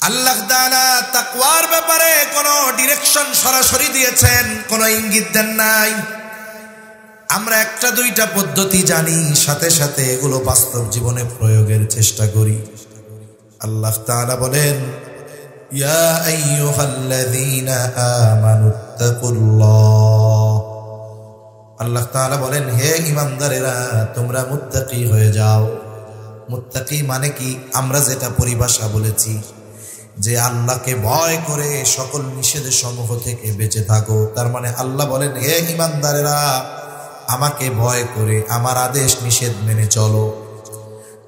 আল্লাহ তাআলা তাকওয়ার ব্যাপারে কোনো ডিরেকশন সরাসরি দিয়েছেন, কোনো ইঙ্গিত দেন নাই। আমরা একটা দুইটা পদ্ধতি জানি, সাথে সাথে এগুলো বাস্তব জীবনে প্রয়োগের চেষ্টা করি। আল্লাহ তাআলা বলেন, ইয়া আইয়ুহাল্লাযীনা আমানুত্তাকুল্লাহ। আল্লাহ তাআলা বলেন, হে ঈমানদারেরা, তোমরা মুত্তাকি হয়ে যাও। মুত্তাকি মানে কি? আমরা যেটা পরিভাষা বলেছি যে আল্লাহকে ভয় করে সকল নিষেধ সমূহ থেকে বেঁচে থাকো। তার মানে আল্লাহ বলেন, হে ঈমানদারেরা, আমাকে ভয় করে আমার আদেশ নিষেধ মেনে চলো।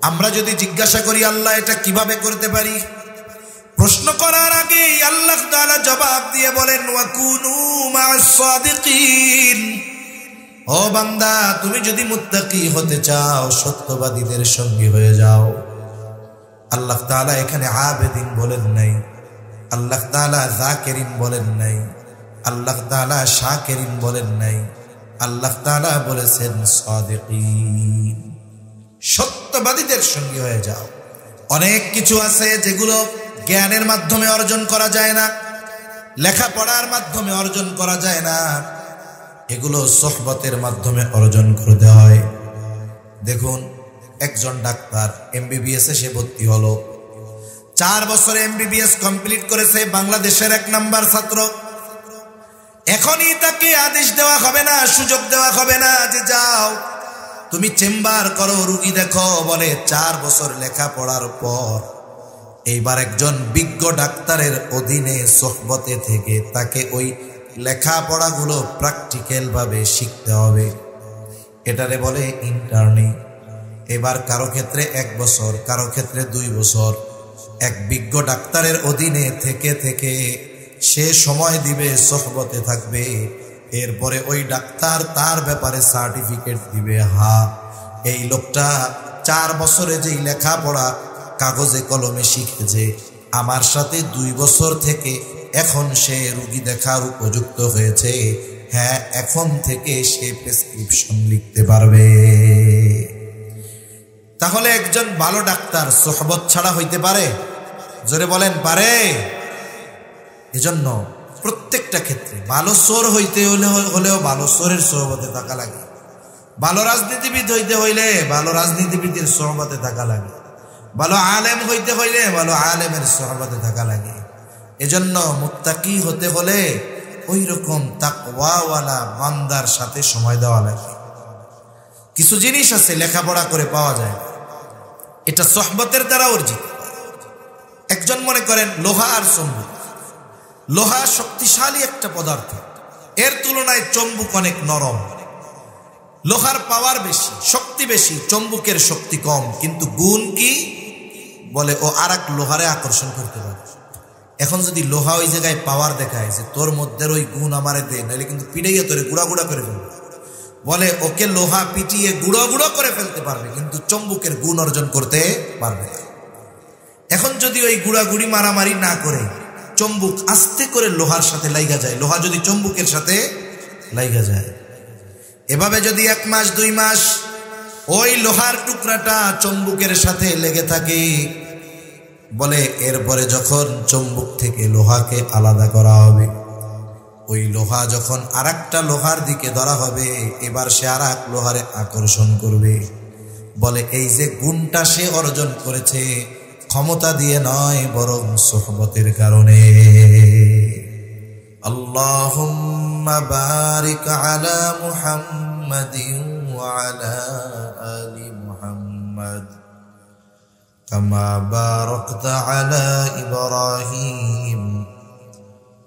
আমরা যদি জিজ্ঞাসা করি আল্লাহ এটা কিভাবে করতে পারি, প্রশ্ন করার আগেই আল্লাহ তাআলা জবাব দিয়ে বলেন, ওয়াকুনু মা'আস সাদিকিন। ও বান্দা, তুমি যদি মুত্তাকি হতে চাও, সত্যবাদীদের সঙ্গী হয়ে যাও। আল্লাহ তাআলা এখানে আবেদিন বলেন নাই, আল্লাহ তাআলা যাকিরিন বলেন নাই, আল্লাহ তাআলা শাকিরিন বলেন নাই, আল্লাহ তাআলা বলেছেন সাদিকিন, সত্যবাদীদের সঙ্গী হয়ে যাও। অনেক কিছু আছে যেগুলো জ্ঞানের মাধ্যমে অর্জন করা যায় না, লেখাপড়ার মাধ্যমে অর্জন করা যায় না, এগুলো সোহবতের মাধ্যমে অর্জন করতে হয়। দেখুন, একজন ডাক্তার এমবিবিএস এ সে ভর্তি হলো, 4 বছরে এমবিবিএস কমপ্লিট করেছে, বাংলাদেশের 1 নাম্বার ছাত্র। এখনই তাকে আদেশ দেওয়া হবে না, সুযোগ দেওয়া হবে না যে যাও তুমি চেম্বার করো, রুগী দেখো। বলে 4 বছর লেখাপড়ার পর এইবার একজন বিজ্ঞ ডাক্তারের অধীনে সোহবতে থেকে তাকে ওই লেখাপড়াগুলো প্র্যাকটিক্যাল ভাবে শিখতে হবে। এটারে বলে ইন্টার্নি। এবার কারো ক্ষেত্রে 1 বছর, কারো ক্ষেত্রে 2 বছর এক বিজ্ঞ ডাক্তারের অধীনে থেকে থেকে সে সময় দিবে, সোহবতে থাকবে। এরপরে ওই ডাক্তার তার ব্যাপারে সার্টিফিকেট দিবে, হ্যাঁ এই লোকটা 4 বছরে যেই লেখাপড়া কাগজে কলমে শিখেছে, আমার সাথে 2 বছর থেকে এখন সে রুগী দেখার উপযুক্ত হয়েছে। হ্যাঁ, এখন থেকে সে প্রেসক্রিপশন লিখতে পারবে। তাহলে একজন ভালো ডাক্তার সোহবত ছাড়া হইতে পারে? জোরে বলেন, পারে? এজন্য প্রত্যেকটা ক্ষেত্রে ভালো সোর হইতে হলেও ভালো সোরের সোহবতে থাকা লাগে, ভালো রাজনীতিবিদ হইতে হইলে ভালো রাজনীতিবিদের সোহবতে থাকা লাগে, ভালো আলেম হইতে হইলে ভালো আলেমের সোহবতে থাকা লাগে। এজন্য মুত্তাকি হতে হলে ওই রকম তাকওয়াওয়ালা বান্দার সাথে সময় দেওয়া লাগে। কিছু জিনিস আছে লেখাপড়া করে পাওয়া যায়, এটা সোহবতের দ্বারা অর্জিত। একজন মনে করেন লোহা আর চুম্বক, লোহা শক্তিশালী একটা পদার্থ, এর তুলনায় চুম্বক অনেক নরম। লোহার পাওয়ার বেশি, শক্তি বেশি, চুম্বকের শক্তি কম, কিন্তু গুণ কি? বলে ও আরেক লোহারে আকর্ষণ করতে পারে। এখন যদি লোহা ওই জায়গায় পাওয়ার দেখায় যে তোর মধ্যে ওই গুণ আমারে দে, নাহলে কিন্তু পিটাইয়া তোরে গুঁড়া গুঁড়া করে ফেলবে, বলে ওকে লোহা পিটিয়ে গুঁড়ো গুঁড়ো করে ফেলতে পারবে, কিন্তু চুম্বকের গুণ অর্জন করতে পারবে না। এখন যদি ওই গুড়াগুড়ি মারামারি না করে চুম্বক আস্তে করে লোহার সাথে লাইগা যায়, লোহা যদি চুম্বকের সাথে লাইগা যায়, এভাবে যদি 1 মাস 2 মাস ওই লোহার টুকরাটা চুম্বকের সাথে লেগে থাকে, বলে এরপরে যখন চুম্বক থেকে লোহাকে আলাদা করা হবে, ওই লোহা যখন আরেকটা লোহার দিকে ধরা হবে, এবার সে আরেক লোহারে আকর্ষণ করবে। বলে এই যে গুণটা সে অর্জন করেছে ক্ষমতা দিয়ে নয়, বরং সোহবতের কারণে। আল্লাহুম্মা বারিক আলা মুহাম্মাদিন ওয়া আলা আলি মুহাম্মাদ কামা বারাকতা আলা ইব্রাহিম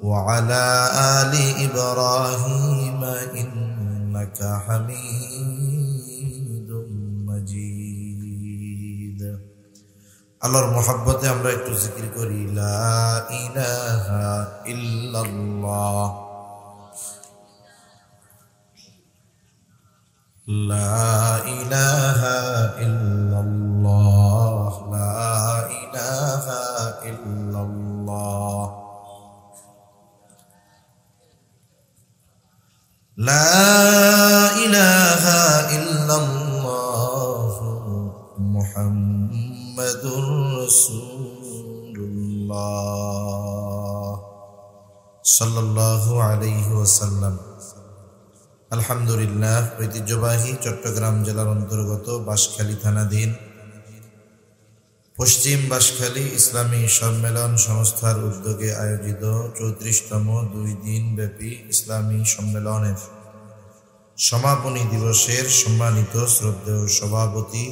ওয়া আলা আলি ইব্রাহিম ইন্নাকা হামিদুম মাজিদ। আল্লাহর মহব্বতে আমরা একটু জিকির করি, লা ইলাহা ইল্লাল্লাহ, লা ইলাহা ইল্লাল্লাহ, লা ইলাহা ইল্লাল্লাহ, লা ইলাহা ইল্লাল্লাহ মুহাম্মাদুর রাসূলুল্লাহ। রাসূলুল্লাহ সাল্লাল্লাহু আলাইহি ওয়াসাল্লাম। আলহামদুলিল্লাহ, ঐতিহ্যবাহী চট্টগ্রাম জেলার অন্তর্গত বাঁশখালী থানাধীন পশ্চিম বাঁশখালী ইসলামী সম্মেলন সংস্থার উদ্যোগে আয়োজিত 34তম 2 দিন ব্যাপী ইসলামী সম্মেলনের সমাপনী দিবসের সম্মানিত শ্রদ্ধেয় সভাপতি,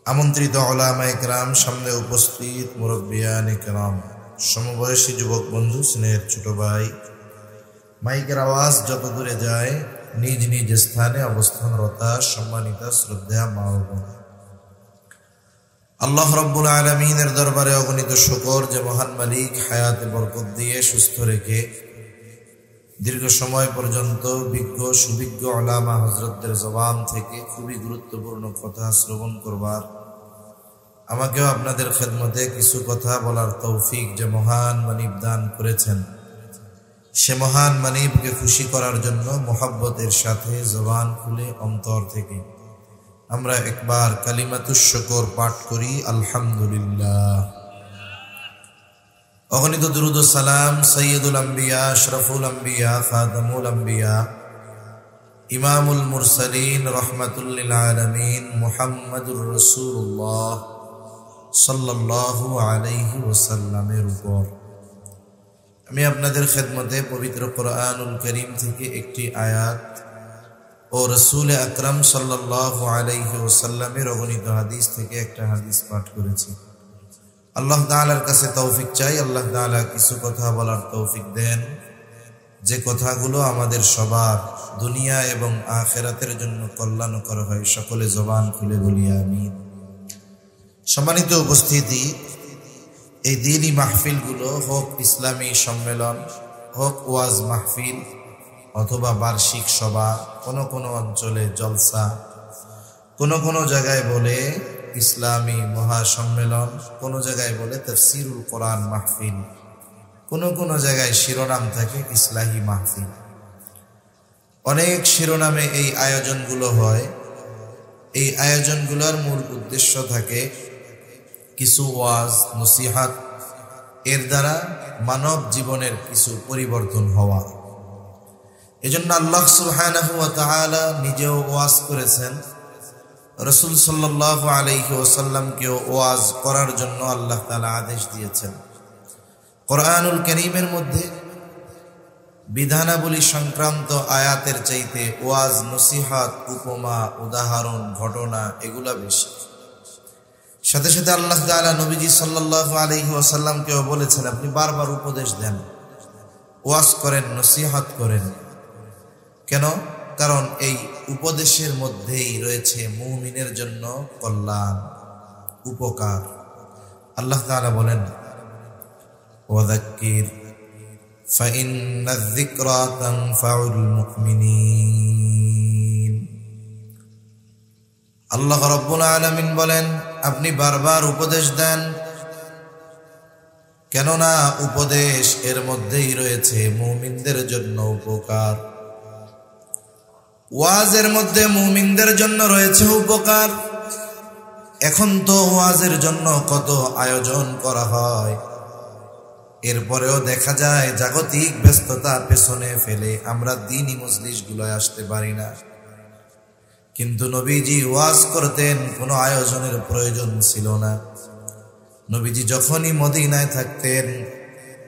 আমন্ত্রিত উলামায়ে কেরাম, সামনে উপস্থিত মুরব্বিয়ানে কেরাম, সমবয়সী যুবক বন্ধু, স্নেহের ছোট ভাই, মাইকের আওয়াজ যত দূরে যায় নিজ নিজ স্থানে অবস্থানরতা সম্মানিত শ্রদ্ধা মা ও বোন, আল্লাহ রাব্বুল আলামিনের দরবারে অগণিত শুকর যে মহান মালিক হায়াতে বরকত দিয়ে সুস্থ রেখে দীর্ঘ সময় পর্যন্ত বিজ্ঞ সুবিজ্ঞ উলামা হযরতদের জবান থেকে খুবই গুরুত্বপূর্ণ কথা শ্রবণ করবার, আমাকেও আপনাদের খেদমতে কিছু কথা বলার তৌফিক যে মহান মানিব দান করেছেন, সে মহান মানিবকে খুশি করার জন্য মোহাব্বতের সাথে জবান খুলে অন্তর থেকে আমরা একবার কালিমাতুশ শুকর পাঠ করি, আলহামদুলিল্লাহ। অগণিত দুরূদ ও সালাম সৈয়দুল আম্বিয়া, আশরাফুল আম্বিয়া, খাতামুল আম্বিয়া, ইমামুল মুরসালিন, রহমাতুল লিল আলামিন মুহাম্মাদুর রাসূলুল্লাহ সাল্লাল্লাহু আলাইহি ওয়াসাল্লামের উপর। আমি আপনাদের খেদমতে পবিত্র কোরআনুল কারীম থেকে একটি আয়াত ও রাসূল আকরাম সাল্লাল্লাহু আলাইহি ওয়াসাল্লামের অগণিত হাদিস থেকে একটা হাদিস পাঠ করেছি। আল্লাহ তাআলার কাছে তৌফিক চাই, আল্লাহ তাআলা কিছু কথা বলার তৌফিক দেন, যে কথাগুলো আমাদের সবার দুনিয়া এবং আখিরাতের জন্য কল্যাণকর হয়। সকলে জবান খুলে বলি আমিন। সম্মানিত উপস্থিতি, এই দ্বীনি মাহফিলগুলো হোক ইসলামী সম্মেলন, হোক ওয়াজ মাহফিল অথবা বার্ষিক সভা, কোনো কোনো অঞ্চলে জলসা, কোনো কোনো জায়গায় বলে ইসলামী মহাসম্মেলন, কোনো জায়গায় বলে তাফসীরুল কোরআন মাহফিল, কোনো কোনো জায়গায় শিরোনাম থাকে ইসলাহি মাহফিল। অনেক শিরোনামে এই আয়োজনগুলো হয়। এই আয়োজনগুলোর মূল উদ্দেশ্য থাকে কিছু ওয়াজ নসিহাত, এর দ্বারা মানব জীবনের কিছু পরিবর্তন হওয়া। এজন্য আল্লাহ সুবহানাহু ওয়া তাআলা নিজেও ওয়াজ করেছেন, রাসূল সাল্লাল্লাহু আলাইহি ওয়াসাল্লামকেও ওয়াজ করার জন্য আল্লাহ তাআলা আদেশ দিয়েছেন। কোরআনুল কারীমের মধ্যে বিধানাবলী সংক্রান্ত আয়াতের চাইতে ওয়াজ নসিহাত, উপমা, উদাহরণ, ঘটনা এগুলা বেশি। সাথে সাথে আল্লাহ তাআলা নবীজি সাল্লাল্লাহু আলাইহি ওয়াসাল্লামকেও বলেছেন, আপনি বারবার উপদেশ দেন, ওয়াজ করেন, নসিহাত করেন। কেন? কারণ এই উপদেশের মধ্যেই রয়েছে মুমিনের জন্য কল্যাণ, উপকার। আল্লাহ তাআলা বলেন, ওয়াযাক্কির ফাইন্নায যিকরা তানফাউল মুমিনিন। আল্লাহ রাব্বুল আলামিন বলেন, আপনি বারবার উপদেশ দেন, কেননা উপদেশ এর মধ্যেই রয়েছে মুমিনদের জন্য উপকার। ওয়াজের মধ্যে মুমিনদের জন্য রয়েছে উপকার। এখন তো ওয়াজের জন্য কত আয়োজন করা হয়, এরপরেও দেখা যায় জাগতিক ব্যস্ততা পেছনে ফেলে আমরা দ্বীনি মজলিসগুলোয় আসতে পারি না। কিন্তু নবীজি ওয়াজ করতেন, কোনো আয়োজনের প্রয়োজন ছিল না। নবীজি যখনই মদিনায় থাকতেন,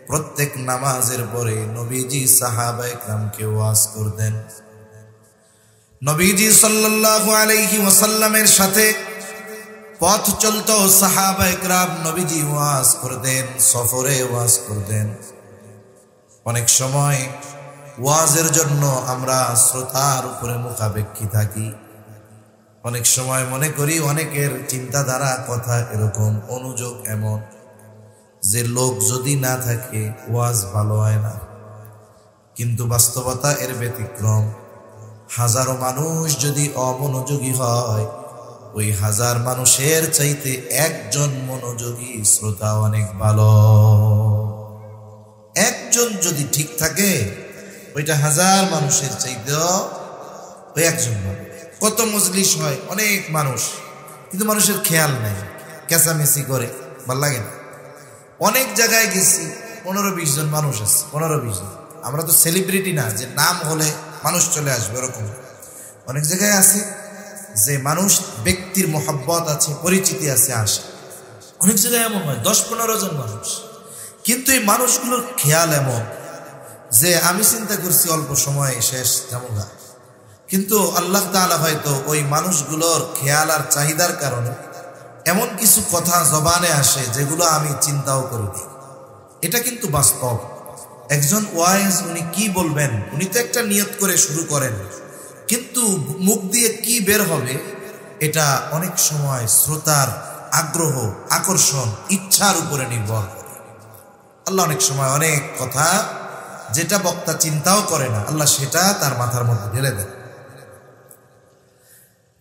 প্রত্যেক নামাজের পরে নবীজি সাহাবায়ে কেরামকে ওয়াজ করতেন। নবীজি সাল্লাল্লাহু আলাইহি ওয়াসাল্লামের সাথে পথ চলতো সাহাবায়ে কেরাম, নবীজি ওয়াজ করতেন, সফরে ওয়াজ করতেন। অনেক সময় ওয়াজের জন্য আমরা শ্রোতার উপরে মুখাপেক্ষী থাকি। অনেক সময় মনে করি অনেকের চিন্তাধারা, কথা এরকম, অনুযোগ এমন যে লোক যদি না থাকে ওয়াজ ভালো হয় না। কিন্তু বাস্তবতা এর ব্যতিক্রম। হাজারো মানুষ যদি অমনোযোগী হয়, ওই হাজার মানুষের চাইতে একজন মনোযোগী শ্রোতা অনেক ভালো। একজন যদি ঠিক থাকে, ওইটা হাজার মানুষের চাইতেও ওই একজন ভালো। কত মজলিস হয়, অনেক মানুষ, কিন্তু মানুষের খেয়াল নেই, কেঁচামেচি করে, ভাল লাগে না। অনেক জায়গায় গেছি, 15-20 জন মানুষ আছে, 15-20 জন। আমরা তো সেলিব্রিটি না যে নাম হলে মানুষ চলে আসবে, এরকম। অনেক জায়গায় আছে যে মানুষ ব্যক্তির মোহাব্বত আছে, পরিচিতি আছে, আসে। অনেক জায়গায় এমন হয় 10-15 জন মানুষ, কিন্তু এই মানুষগুলোর খেয়াল এমন যে আমি চিন্তা করছি অল্প সময়ে শেষ যেমন, কিন্তু আল্লাহ তাআলা হয়তো ওই মানুষগুলোর খেয়াল আর চাহিদার কারণে এমন কিছু কথা জবানে আসে যেগুলো আমি চিন্তাও করিনি। এটা কিন্তু বাস্তব। একজন ওয়াইজ উনি কি বলবেন, উনি তো একটা নিয়ত করে শুরু করেন, কিন্তু মুখ দিয়ে কি বের হবে এটা অনেক সময় শ্রোতার আগ্রহ, আকর্ষণ, ইচ্ছার উপরে নির্ভর করে। আল্লাহ অনেক সময় অনেক কথা যেটা বক্তা চিন্তাও করে না, আল্লাহ সেটা তার মাথার মধ্যে ঢেলে দেন।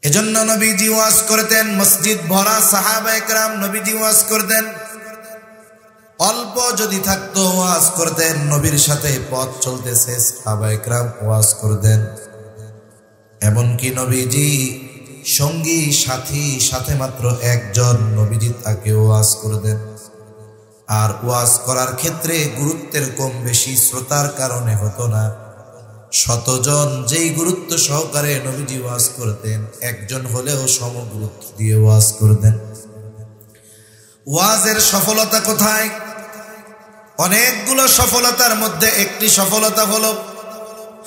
এজন্য নবীজি ওয়াজ করতেন, মসজিদ ভরা সাহাবায়ে কেরাম নবীজি ওয়াজ করতেন। অল্প যদি থাকতো ওয়াজ করতেন, নবীর সাথে পথ চলতেছে সাহাবায়ে কেরাম ওয়াজ করতেন। এমনকি নবীজি সঙ্গী সাথী সাথে মাত্র একজন, নবীজি তাকে ওয়াজ করতেন। আর ওয়াজ করার ক্ষেত্রে গুরুত্বের কম বেশি শ্রোতার কারণে হতো না। 100 জন যেই গুরুত্ব সহকারে নবীজি ওয়াজ করতেন, একজন হলেও সম গুরুত্ব দিয়ে ওয়াজ করতেন। ওয়াজের সফলতা কোথায়? অনেকগুলো সফলতার মধ্যে একটি সফলতা হলো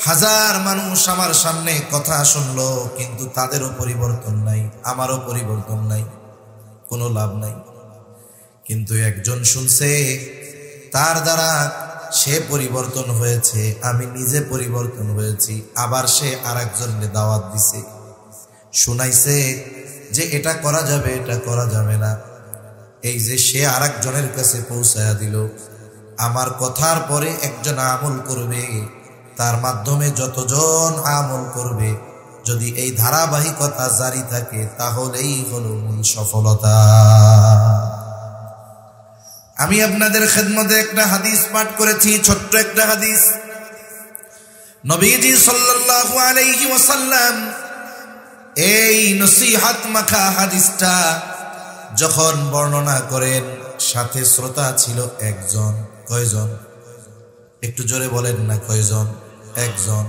1000 মানুষ আমার সামনে কথা শুনলো, কিন্তু তাদেরও পরিবর্তন নাই, আমারও পরিবর্তন নাই, কোনো লাভ নাই। কিন্তু একজন শুনছে, তার দ্বারা সে পরিবর্তন হয়েছে, আমি নিজে পরিবর্তন হয়েছি। আবার সে আরেকজনকে দাওয়াত দিছে, শুনাইছে যে এটা করা যাবে, এটা করা যাবে না। এই যে সে আরেকজনের কাছে পৌঁছায়া দিল, আমার কথার পরে একজন আমল করবে, তার মাধ্যমে যতজন আমল করবে, যদি এই ধারাবাহিকতা জারি থাকে তাহলেই হলো মূল সফলতা। আমি আপনাদের খেদমতে একটা হাদিস পাঠ করেছি, ছোট্ট একটা হাদিস। নবীজি সাল্লাল্লাহু আলাইহি ওয়াসাল্লাম এই নসিহত মাখা হাদিসটা যখন বর্ণনা করেন, সাথে শ্রোতা ছিল একজন। কয়জন? একটু জোরে বলেন না, কয়জন? একজন।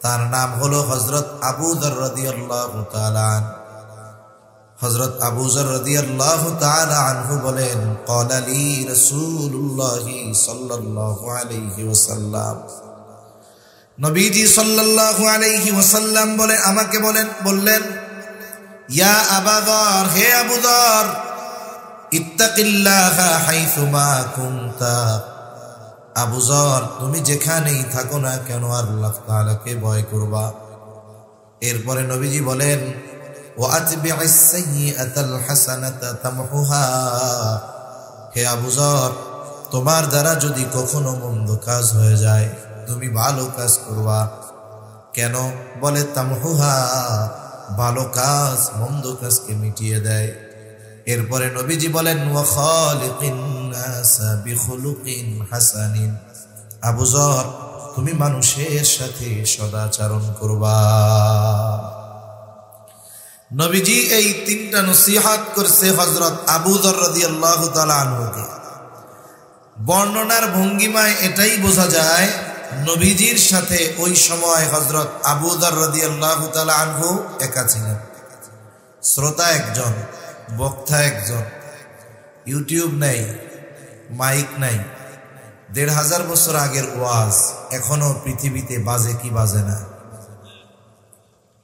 তার নাম হলো হযরত আবু যর রাদিয়াল্লাহু তাআলা আনহু। হযরত আবু যর রাদিয়াল্লাহু তাআলা আনহু বলেন, ক্বালা লি রাসূলুল্লাহ সাল্লাল্লাহু আলাইহি ওয়াসাল্লাম, নবীজি সাল্লাল্লাহু আলাইহি ওয়াসাল্লাম বলে আমাকে বললেন, ইয়া আবু যর, হে আবু যর, ইত্তাকিল্লাহা হাইসুমা কুনতা। আবু যর, তুমি যেখানেই থাকো না কেন আল্লাহ তাআলাকে ভয় করবা। এরপরে নবীজি বলেন, ওয়াতবি'is সাইয়্যাতাল হাসানাতা তামহুহা। হে আবু যর, তোমার দ্বারা যদি কখনো মন্দ কাজ হয়ে যায়, তুমি ভালো কাজ করবা। কেন? বলে তামহুহা, ভালো কাজ মন্দ কাজকে মিটিয়ে দেয়। এরপরে নবীজি বলেন, ওয়া খালিকিন নাসা বিখুলুকিন হাসানিন। আবু যর, তুমি মানুষের সাথে সদাচরণ করবা। নবীজি এই 3টা নসিহত করছে হযরত আবু যর রাদিয়াল্লাহু তাআলা আনহুকে। বর্ণনার ভঙ্গিমায় এটাই বোঝা যায়, নবীজির সাথে ওই সময় হযরত আবু যর রাদিয়াল্লাহু তাআলা আনহু একা ছিলেন। শ্রোতা একজন, বক্তা একজন। ইউটিউব নাই, মাইক নাই। 1500 বছর আগের ওয়াজ এখনো পৃথিবীতে বাজে কি বাজে না?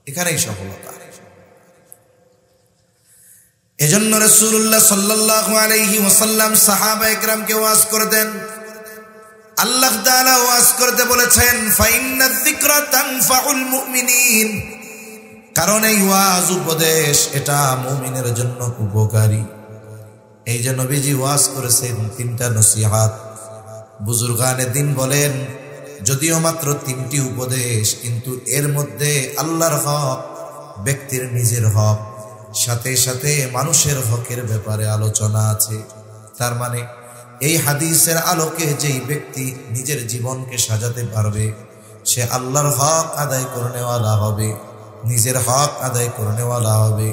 এখানেই সফলতা। এজন্য রাসূলুল্লাহ সাল্লাল্লাহু আলাইহি ওয়াসাল্লাম সাহাবায়ে কেরামকে ওয়াজ করতেন। আল্লাহ তাআলা ওয়াজ করতে বলেছেন, ফাইন্নায যিকরা তানফাউল মুমিনিন। কারণ এই ওয়াজ, উপদেশ, এটা মুমিনের জন্য উপকারী। এই যে নবীজি ওয়াজ করেছেন 3টা নসিহত। বুজুর্গানে দিন বলেন, যদিও মাত্র 3টি উপদেশ, কিন্তু এর মধ্যে আল্লাহর হক, ব্যক্তির নিজের হক, সাথে সাথে মানুষের হকের ব্যাপারে আলোচনা আছে। তার মানে এই হাদিসের আলোকে যেই ব্যক্তি নিজের জীবনকে সাজাতে পারবে, সে আল্লাহর হক আদায় করনেওয়ালা হবে, নিজের হক আদায় করনেওয়ালা হবে,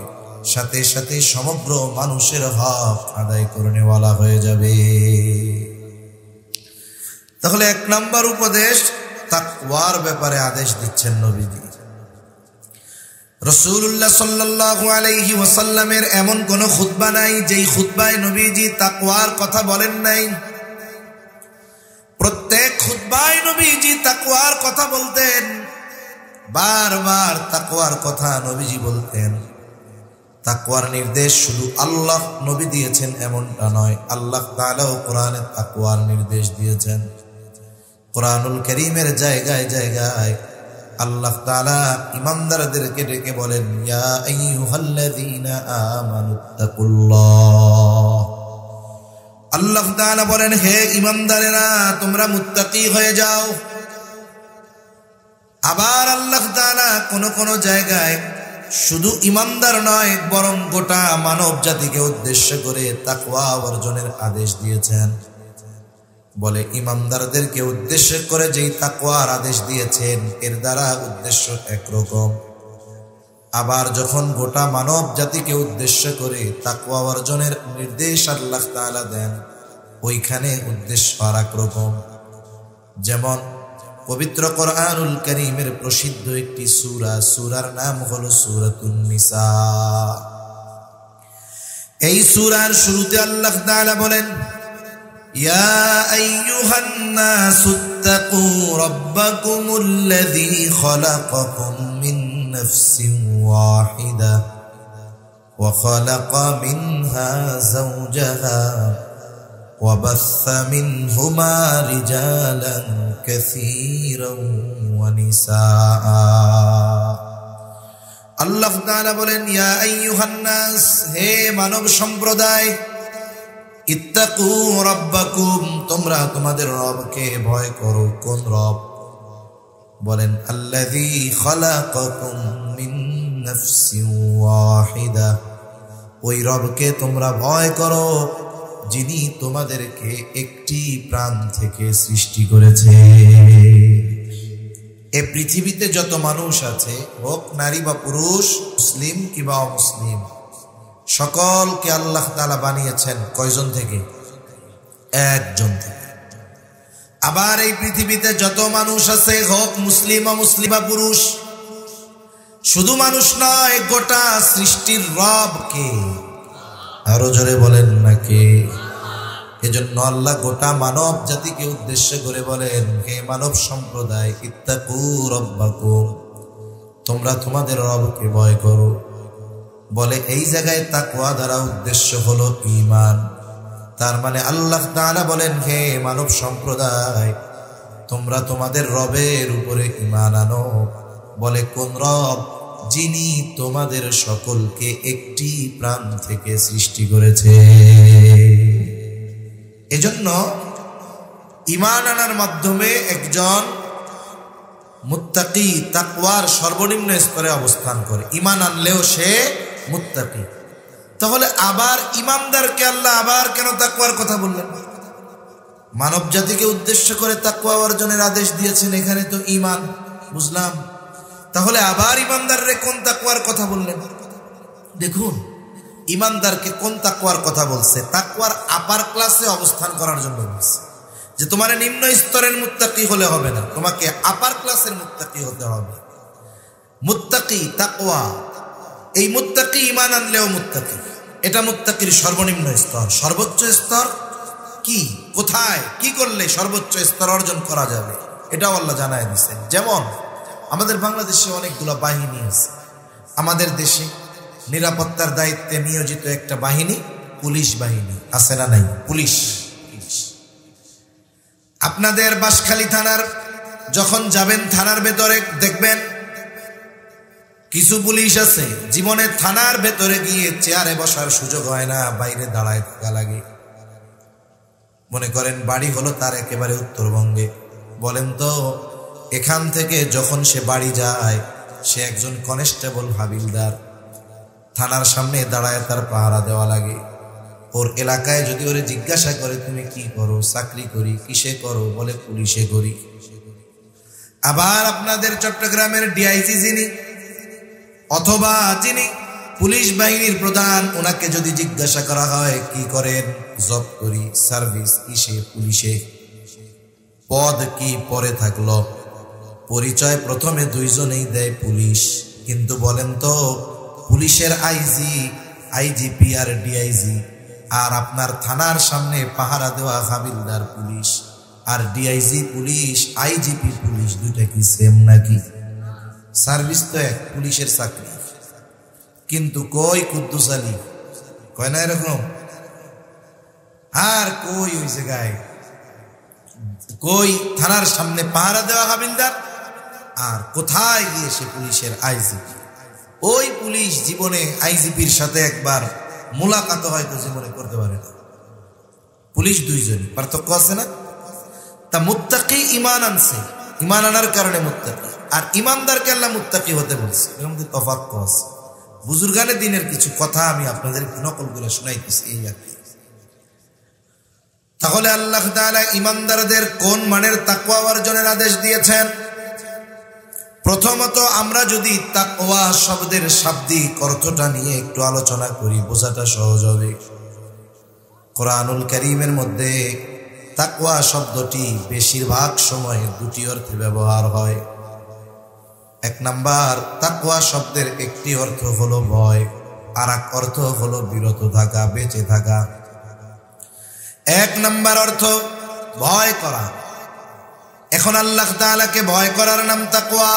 সাথে সাথে সমগ্র মানুষের হক আদায় করে নেওয়ালা হয়ে যাবে। তাহলে 1 নম্বর উপদেশ, তাকওয়ার ব্যাপারে আদেশ দিচ্ছেন নবীজি। রাসূলুল্লাহ সাল্লাল্লাহু আলাইহি ওয়াসাল্লামের এমন কোন খুতবা নাই যেই খুতবায় নবীজি তাকওয়ার কথা বলেন নাই। প্রত্যেক খুতবায় নবীজি তাকওয়ার কথা বলতেন, বারবার তাকওয়ার কথা নবীজি বলতেন। তাকওয়ার নির্দেশ শুধু আল্লাহ নবী দিয়েছেন এমনটা নয়, আল্লাহ তাআলাও কোরআনে তাকওয়ার নির্দেশ দিয়েছেন। কোরআনুল কারীমের জায়গায় জায়গায় আল্লাহ তাআলা ঈমানদারদেরকে ডেকে বলেন, ইয়া আইয়ুহাল্লাযীনা আমানুত্তাকুল্লাহ। আল্লাহ তাআলা বলেন, হে ঈমানদারেরা তোমরা মুত্তাকি হয়ে যাও। আবার আল্লাহ তাআলা কোন কোন জায়গায় শুধু ঈমানদার নয় বরং গোটা মানব জাতিকে উদ্দেশ্য করে তাকওয়া অর্জনের আদেশ দিয়েছেন। বলে ঈমানদারদেরকে উদ্দেশ্য করে যেই তাকওয়ার আদেশ দিয়েছেন এর দ্বারা উদ্দেশ্য একরকম, আবার যখন গোটা মানব জাতিকে উদ্দেশ্য করে তাকওয়া অর্জনের নির্দেশ আল্লাহ তাআলা দেন ওইখানে উদ্দেশ্য আরেক রকম। যেমন পবিত্র কোরআনুল কারীমের প্রসিদ্ধ একটি সূরা, সূরার নাম হলো সূরাতুন নিসা। এই সূরার শুরুতে আল্লাহ তাআলা বলেন, ইয়া আইয়ুহান নাসুত্তাকু রাব্বাকুমুল্লাযী খালাকাকুম মিন নাফসিন ওয়াহিদা ওয়া খালাকা মিনহা যাওজাহা ওয়া বাসসা মিনহুমা রিজালান কাসীরান ওয়া নিসাআ। আল্লাহ তাআলা বলেন, ইয়া আইয়ুহান নাস, হে মানব সম্প্রদায়, ইত্তাকু রাব্বাকুম, তোমরা তোমাদের রবকে ভয় করো। কোন রব? বলেন আল্লাযী খালাকাকুম মিন নাফসিন ওয়াহিদা, ওই রবকে তোমরা ভয় করো যিনি তোমাদেরকে একটি প্রাণ থেকে সৃষ্টি করেছে। এই পৃথিবীতে যত মানুষ আছে, হোক নারী বা পুরুষ, মুসলিম কিংবা অমুসলিম, সকলকে আল্লাহ তাআলা বানিয়েছেন কয়জন থেকে? একজন থেকে। আবার এই পৃথিবীতে যত মানুষ আছে, হোক মুসলিম অমুসলিম বা পুরুষ, শুধু মানুষ নয়, গোটা সৃষ্টির রব কে? আরো জোরে বলেন না কে? এজন্য আল্লাহ গোটা মানব জাতিকে উদ্দেশ্য করে বলেন, হে মানব সম্প্রদায়, ইত্তাকু রাব্বাকুম, তোমরা তোমাদের রবকে ভয় করো। বলে এই জায়গায় তাকওয়া দ্বারা উদ্দেশ্য হলো ঈমান। তার মানে আল্লাহ তাআলা বলেন, হে মানব সম্প্রদায়, তোমরা তোমাদের রবের উপরে ঈমান আনো। বলে কোন রব? যিনি তোমাদের সকলকে একটি প্রাণ থেকে সৃষ্টি করেছে। এজন্য ঈমান আনার মাধ্যমে একজন মুত্তাকি তাকওয়ার সর্বনিম্ন স্তরে অবস্থান করে। ঈমান আনলেও সে মুত্তাকি। তাহলে আবার ঈমানদারকে আল্লাহ আবার কেন তাকওয়ার কথা বললেন? মানব জাতিকে উদ্দেশ্য করে তাকওয়া অর্জনের আদেশ দিয়েছেন, এখানে তো ঈমান বুঝলাম। তাহলে আবার ঈমানদাররে কোন তাকওয়ার কথা বললেন? দেখুন ঈমানদারকে কোন তাকওয়ার কথা বলছে? তাকওয়ার আপার ক্লাসে অবস্থান করার জন্য বলছে, যে তোমার নিম্ন স্তরের মুত্তাকি হলে হবে না, তোমাকে আপার ক্লাসের মুত্তাকি হতে হবে। মুত্তাকি তাকওয়া, এই মুত্তাকি ঈমান আনলেও মুত্তাকি, এটা মুত্তাকির সর্বনিম্ন স্তর। সর্বোচ্চ স্তর কি, কোথায়, কি করলে সর্বোচ্চ স্তর অর্জন করা যাবে, এটাও আল্লাহ জানায় দিচ্ছেন। যেমন আমাদের বাংলাদেশে অনেকগুলো বাহিনী আছে। আমাদের দেশে নিরাপত্তার দায়িত্বে নিয়োজিত একটা বাহিনী পুলিশ বাহিনী আছে না নাই? পুলিশ। আপনাদের বাঁশখালী থানার যখন যাবেন, থানার ভেতরে দেখবেন কিছু পুলিশ আছে, জীবনে থানার ভেতরে গিয়ে চেয়ারে বসার সুযোগ হয় না, বাইরে দাঁড়ায় থাকা লাগে। মনে করেন বাড়ি হলো তার একেবারে উত্তরবঙ্গে। বলেন তো এখান থেকে যখন সে বাড়ি যায়, সে একজন কনস্টেবল হাবিলদার, থানার সামনে দাঁড়ায় তার পাহারা দেওয়া লাগে। ওর এলাকায় যদি ওরে জিজ্ঞাসা করে তুমি কি করো? চাকরি করি। কিসে করো? বলে পুলিশে করি। আবার আপনাদের চট্টগ্রামের ডিআইজি যিনি, অথবা যিনি পুলিশ বাহিনীর প্রধান, ওনাকে যদি জিজ্ঞাসা করা হয় কি করেন, জব করি, সার্ভিস কিসে, পুলিশে, পদ কি পরে থাকলো, পরিচয় প্রথমে দুইজনেই দেয় পুলিশ। কিন্তু বলেন তো পুলিশের আইজি, আইজিপি আর ডিআইজি, আর আপনার থানার সামনে পাহারা দেওয়া হাবিলদার পুলিশ আর ডিআইজি পুলিশ, আইজিপি পুলিশ, দুইটা কি সেম নাকি? সার্ভিস তো এক, পুলিশের চাকরি। কিন্তু কই কুদ্দুস আলী, কয় না এরকম? আর কই ওই জায়গায়, কই থানার সামনে পাহারা দেওয়া হাবিলদার, আর কোথায় গিয়ে সে পুলিশের আইজিপি? ওই পুলিশ জীবনে আইজিপির সাথে একবার মোলাকাত হয়তো জীবনে করতে পারে না। পুলিশ দুইজনই, পার্থক্য আছে না? তা মুত্তাকি ঈমান আনছে, ঈমান আনার কারণে মুত্তাকি, আর ঈমানদারকে আল্লাহ মুত্তাকি হতে বলছে, এর মধ্যে তফাৎ আছে। বুজুর্গানে দিনের কিছু কথা আমি আপনাদের নকল করে শোনাইতেছি এই আর কি। তাহলে আল্লাহ তাআলা ঈমানদারদের কোন মানের তাকওয়া অর্জনের আদেশ দিয়েছেন? প্রথমত আমরা যদি তাকওয়া শব্দের শাব্দিক অর্থটা নিয়ে একটু আলোচনা করি, বোঝাটা সহজ হবে। কোরআনুল কারীমের মধ্যে তাকওয়া শব্দটি বেশিরভাগ সময় দুটি অর্থে ব্যবহার হয়। এক নাম্বার, তাকওয়া শব্দের একটি অর্থ হলো ভয়, আর এক অর্থ হলো বিরত থাকা, বেঁচে থাকা। এক নাম্বার অর্থ ভয় করা। এখন আল্লাহ তাআলাকে ভয় করার নাম তাকওয়া।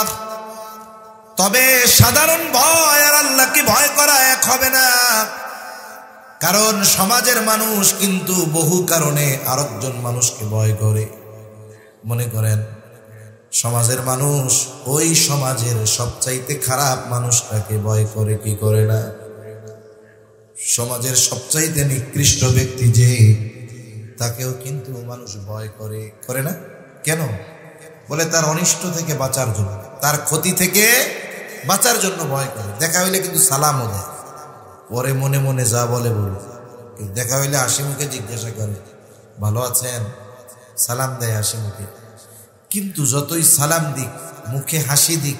তবে সাধারণ ভয় আর আল্লাহকে ভয় করা এক হবে না, কারণ সমাজের মানুষ কিন্তু বহু কারণে আরেকজন মানুষকে ভয় করে। মনে করেন সমাজের মানুষ ওই সমাজের সবচাইতে খারাপ মানুষটাকে ভয় করে, কি করে না? সমাজের সবচাইতে নিকৃষ্ট ব্যক্তি যে, তাকেও কিন্তু মানুষ ভয় করে, করে না? কেন? বলে তার অনিষ্ট থেকে বাঁচার জন্য, তার ক্ষতি থেকে বাঁচার জন্য ভয় করে। দেখা হইলে কিন্তু সালামও দেয়, পরে মনে মনে যা বলে বলে। দেখা হইলে হাসি মুখে জিজ্ঞাসা করে ভালো আছেন, সালাম দেয় হাসি মুখে। কিন্তু যতই সালাম দিক, মুখে হাসি দিক,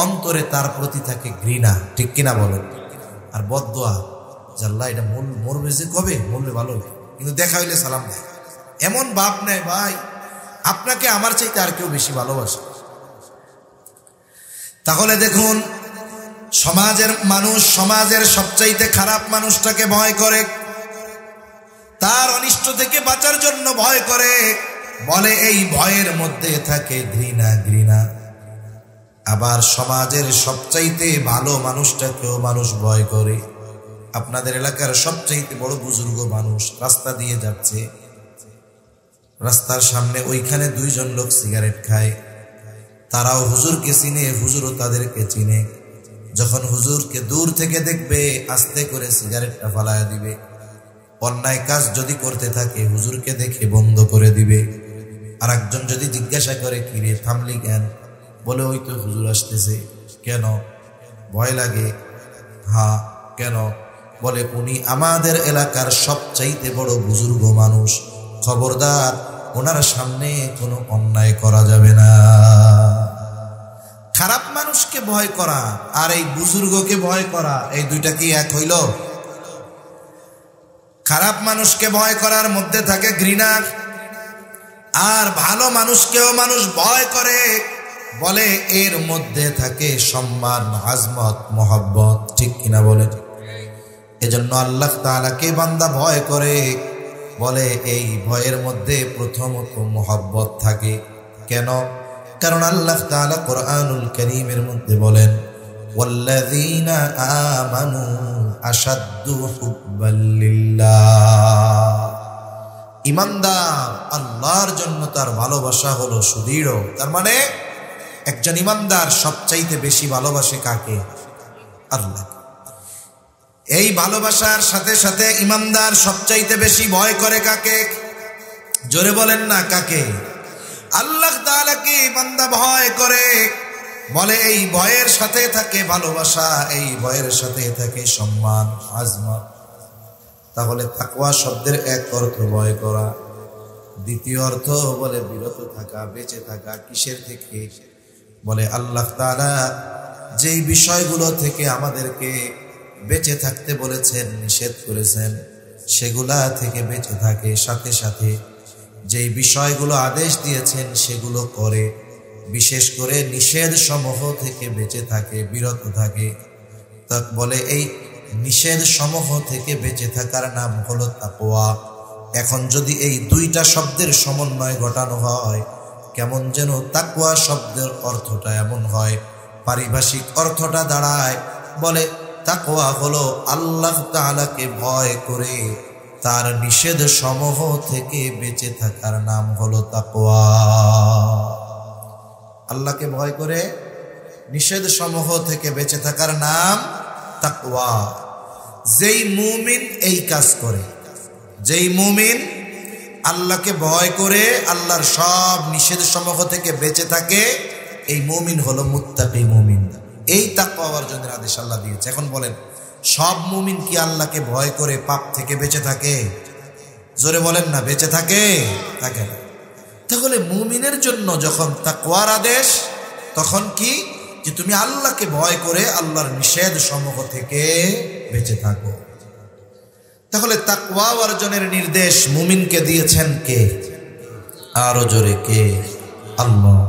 অন্তরে তার প্রতি থাকে ঘৃণা, ঠিক কিনা বলেন? আর বদদোয়া, জাল্লা এটা মরবে যে কবে, মরলে ভালো হবে, কিন্তু দেখা হইলে সালাম দেয়। এমন ভাব নেয় ভাই আপনাকে আমার চাইতে আর কেউ বেশি ভালোবাসে। তাহলে দেখুন, সমাজের মানুষ সমাজের সবচাইতে খারাপ মানুষটাকে ভয় করে, তার অনিষ্ট থেকে বাঁচার জন্য ভয় করে। বলে এই ভয়ের মধ্যে থাকে ঘৃণা, ঘৃণা। আবার সমাজের সবচাইতে ভালো মানুষটাকেও মানুষ ভয় করে। আপনাদের এলাকার সবচাইতে বড় বুজুর্গ মানুষ রাস্তা দিয়ে যাচ্ছে, রাস্তার সামনে ওইখানে দুইজন লোক সিগারেট খায়, তারাও হুজুরকে চিনে, হুজুরও তাদেরকে চিনে। যখন হুজুরকে দূর থেকে দেখবে, আস্তে করে সিগারেটটা ফালায়া দিবে। অন্যায় কাজ যদি করতে থাকে, হুজুরকে দেখে বন্ধ করে দিবে। আর একজন যদি জিজ্ঞাসা করে কি রে থামলি কেন, বলে ওই তো হুজুর আসতেছে। কেন? ভয় লাগে। হ্যাঁ, কেন? বলে উনি আমাদের এলাকার সবচাইতে বড় বুজুর্গ মানুষ, খবরদার ওনার সামনে কোনো অন্যায় করা যাবে না। খারাপ মানুষকে ভয় করা আর এই বুজুর্গকে ভয় করা, এই দুইটা কি এক হইল? খারাপ মানুষকে ভয় করার মধ্যে থাকে ঘৃণা, আর ভালো মানুষকেও মানুষ ভয় করে, বলে এর মধ্যে থাকে সম্মান, আজমত, মহব্বত, ঠিক কিনা বলেন? এজন্য আল্লাহ তাআলাকে বান্দা ভয় করে, বলে এই ভয়ের মধ্যে প্রথমত মহব্বত থাকে। কেন? কারণ আল্লাহ তাআলা কোরআনুল কারীমের মধ্যে বলেন, ওয়াল্লাযীনা আমানু আশাদ্দু হুব্বাল লিল্লাহ। ঈমানদার আল্লাহর জন্য তার ভালোবাসা হলো সুদৃঢ়। তার মানে একজন ঈমানদার সবচাইতে বেশি ভালোবাসে কাকে? আল্লাহ। এই ভালোবাসার সাথে সাথে ঈমানদার সবচাইতে বেশি ভয় করে কাকে? জোরে বলেন না, কাকে? আল্লাহ তাআলাকে বান্দা ভয় করে, বলে এই ভয়ের সাথে থাকে ভালোবাসা, এই ভয়ের সাথে থাকে সম্মান, আজমত। তাহলে তাকওয়া শব্দের এক অর্থ ভয় করা, দ্বিতীয় অর্থ বলে বিরত থাকা, বেঁচে থাকা। কিসের থেকে? বলে আল্লাহ তাআলা যেই বিষয়গুলো থেকে আমাদেরকে বেঁচে থাকতে বলেছেন, নিষেধ করেছেন, সেগুলা থেকে বেঁচে থাকে, সাথে সাথে যেই বিষয়গুলো আদেশ দিয়েছেন সেগুলো করে, বিশেষ করে নিষেধ সমূহ থেকে বেঁচে থাকে, বিরত থাকে। তা বলে এই নিষেধ সমূহ থেকে বেঁচে থাকার নাম হলো তাকওয়া। এখন যদি এই দুইটা শব্দের সমন্বয় ঘটানো হয়, কেমন যেন তাকওয়া শব্দের অর্থটা এমন হয়, পারিভাষিক অর্থটা দাঁড়ায়, বলে তাকওয়া হলো আল্লাহ তাআলাকে ভয় করে তার নিষেধ সমূহ থেকে বেঁচে থাকার নাম হলো তাকওয়া। আল্লাহকে ভয় করে নিষেধ সমূহ থেকে বেঁচে থাকার নাম তাকওয়া। যেই মুমিন এই কাজ করে, যেই মুমিন আল্লাহকে ভয় করে আল্লাহর সব নিষেধ সমূহ থেকে বেঁচে থাকে, এই মুমিন হলো মুত্তাকি মুমিন। এই তাকওয়া অর্জনের আদেশ আল্লাহ দিয়েছে। এখন বলেন, সব মুমিন কি আল্লাহকে ভয় করে পাপ থেকে বেঁচে থাকে? জোরে বলেন না, বেঁচে থাকে? থাকে না। তাহলে মুমিনের জন্য যখন তাকওয়ার আদেশ, তখন কি যে তুমি আল্লাহকে ভয় করে আল্লাহর নিষেধ সমূহ থেকে বেঁচে থাকো। তাহলে তাকওয়া অর্জনের নির্দেশ মুমিনকে দিয়েছেন কে? আরো জোরে কে? আল্লাহ।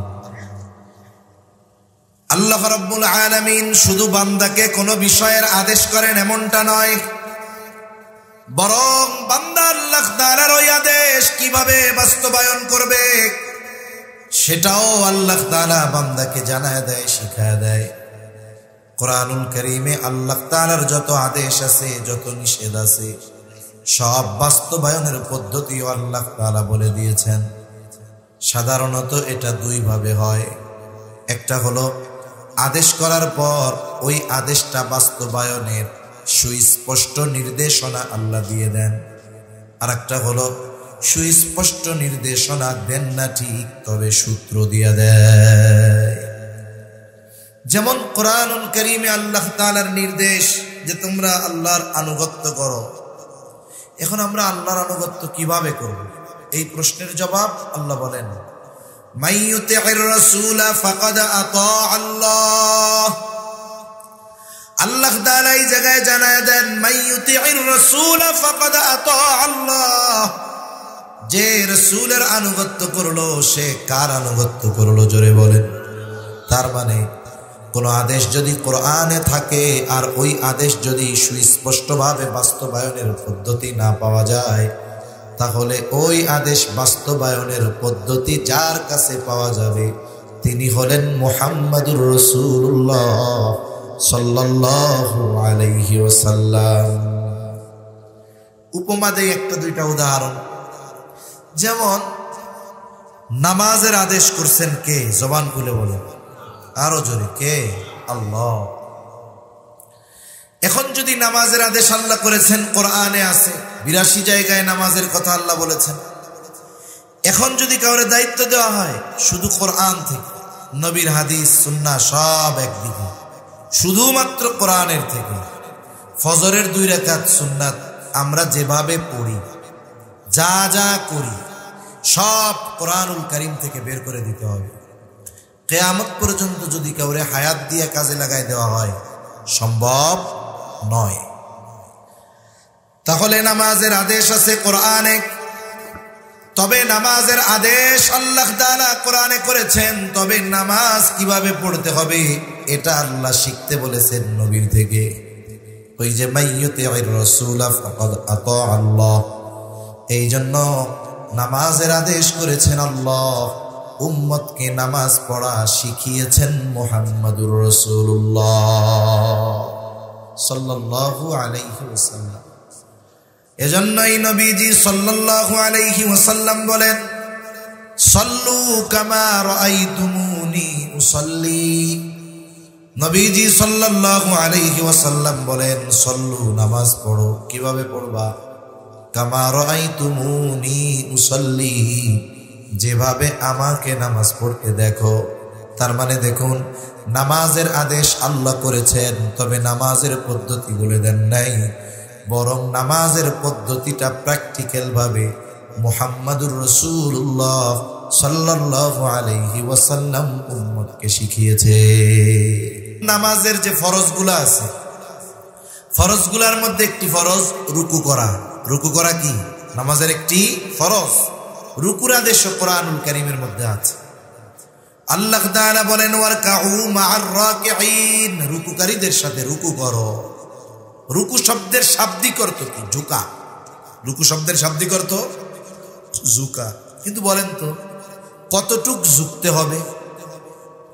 আল্লাহ রাব্বুল আলামিন শুধু বান্দাকে কোনো বিষয়ের আদেশ করেন এমনটা নয়, বরং বান্দা আল্লাহ তাআলার ওই আদেশ কিভাবে বাস্তবায়ন করবে সেটাও আল্লাহ তাআলা বান্দাকে জানায় দেয়, শিখায় দেয়। কোরআনুল কারীমে আল্লাহ তাআলার যত আদেশ আছে, যত নিষেধ আছে, সব বাস্তবায়নের পদ্ধতিও আল্লাহ তাআলা বলে দিয়েছেন। সাধারণত এটা দুই ভাবে হয়। একটা হলো আদেশ করার পর ওই আদেশটা বাস্তবায়নের সুস্পষ্ট নির্দেশনা আল্লাহ দিয়ে দেন। আর একটা হলো সুস্পষ্ট নির্দেশনা দেন না ঠিক, তবে সূত্র দিয়ে দেয়। যেমন কোরআনুল কারীমে আল্লাহ তাআলার নির্দেশ যে তোমরা আল্লাহর আনুগত্য করো। এখন আমরা আল্লাহর আনুগত্য কিভাবে করব? এই প্রশ্নের জবাব আল্লাহ বলেন, মান ইউতি'র রাসূলা ফাকাদ আতা আল্লাহ। আল্লাহ তাআলা এই জায়গায় জানায় দেন, মান ইউতি'র রাসূলা ফাকাদ আতা আল্লাহ। যে রাসূলের আনুগত্য করলো সে কার আনুগত্য করলো? জোরে বলেন। তার মানে কোন আদেশ যদি কোরআনে থাকে আর ওই আদেশ যদি সুস্পষ্টভাবে বাস্তবায়নের পদ্ধতি না পাওয়া যায়, তাহলে ওই আদেশ বাস্তবায়নের পদ্ধতি যার কাছে পাওয়া যাবে তিনি হলেন মুহাম্মাদুর রাসূলুল্লাহ সাল্লাল্লাহু আলাইহি ওয়াসাল্লাম। উপমা দেই একটা দুইটা উদাহরণ। যেমন নামাজের আদেশ করছেন কে? জবান খুলে বলেন, আরো জোরে কে? আল্লাহ। এখন যদি নামাজের আদেশ আল্লাহ করেছেন, কোরআনে আছে 82 জায়গায় নামাজের কথা আল্লাহ বলেছেন। এখন যদি কাউরে দায়িত্ব দেওয়া হয় শুধু কোরআন থেকে, নবীর হাদিস সুন্নাহ সব একদিকে, শুধুমাত্র কোরআনের থেকে ফজরের 2 রাকাত সুন্নাত আমরা যেভাবে পড়ি, যা যা করি সব কোরআনুল কারীম থেকে বের করে দিতে হবে। কিয়ামত পর্যন্ত যদি কাউরে হায়াত দিয়ে কাজে লাগাই দেওয়া হয়, সম্ভব নয়। তাহলে নামাজের আদেশ আছে কোরআনে, তবে নামাজের আদেশ আল্লাহ তাআলা কোরআনে করেছেন, তবে নামাজ কিভাবে পড়তে হবে এটা আল্লাহ শিখতে বলেছেন নবীর থেকে। ওই যে মাইয়ুতির রাসূলা ফাকাদ আতা আল্লাহ, এই জন্য নামাজের আদেশ করেছেন আল্লাহ, উম্মতকে নামাজ পড়া শিখিয়েছেন মুহাম্মাদুর রাসূলুল্লাহ সাল্লাল্লাহু আলাইহি ওয়াসাল্লাম। এজন্যই নবীজি সাল্লাল্লাহু আলাইহি ওয়াসাল্লাম বলেন, সাল্লু কামা রাআইতুমুনি উসাল্লি। নবীজি সাল্লাল্লাহু আলাইহি ওয়াসাল্লাম বলেন, সাল্লু নামাজ পড়ো। কিভাবে পড়বা? কামা রাআইতুমুনি উসাল্লি, যেভাবে আমাকে নামাজ পড়তে দেখো। তার মানে দেখুন, নামাজের আদেশ আল্লাহ করেছেন, তবে নামাজের পদ্ধতি বলে দেন নাই, বরং নামাজের পদ্ধতিটা প্র্যাকটিক্যাল ভাবে মুহাম্মাদুর রাসূলুল্লাহ সাল্লাল্লাহু আলাইহি ওয়াসাল্লাম উম্মতকে শিখিয়েছে। নামাজের যে ফরজগুলো আছে, ফরজগুলোর মধ্যে একটি ফরজ রুকু করা। রুকু করা কি নামাজের একটি ফরজ। রুকুর আদেশ কোরআনুল কারীমের মধ্যে আছে। আল্লাহ তাআলা বলেন ওয়ারকাউ মা'আর রাকিঈন, রুকুকারীদের সাথে রুকু করো। রুকু শব্দের শাব্দিক অর্থ কি? ঝুঁকা। রুকু শব্দের শাব্দিক অর্থ ঝুঁকা। কিন্তু বলেন তো কতটুক ঝুঁকতে হবে,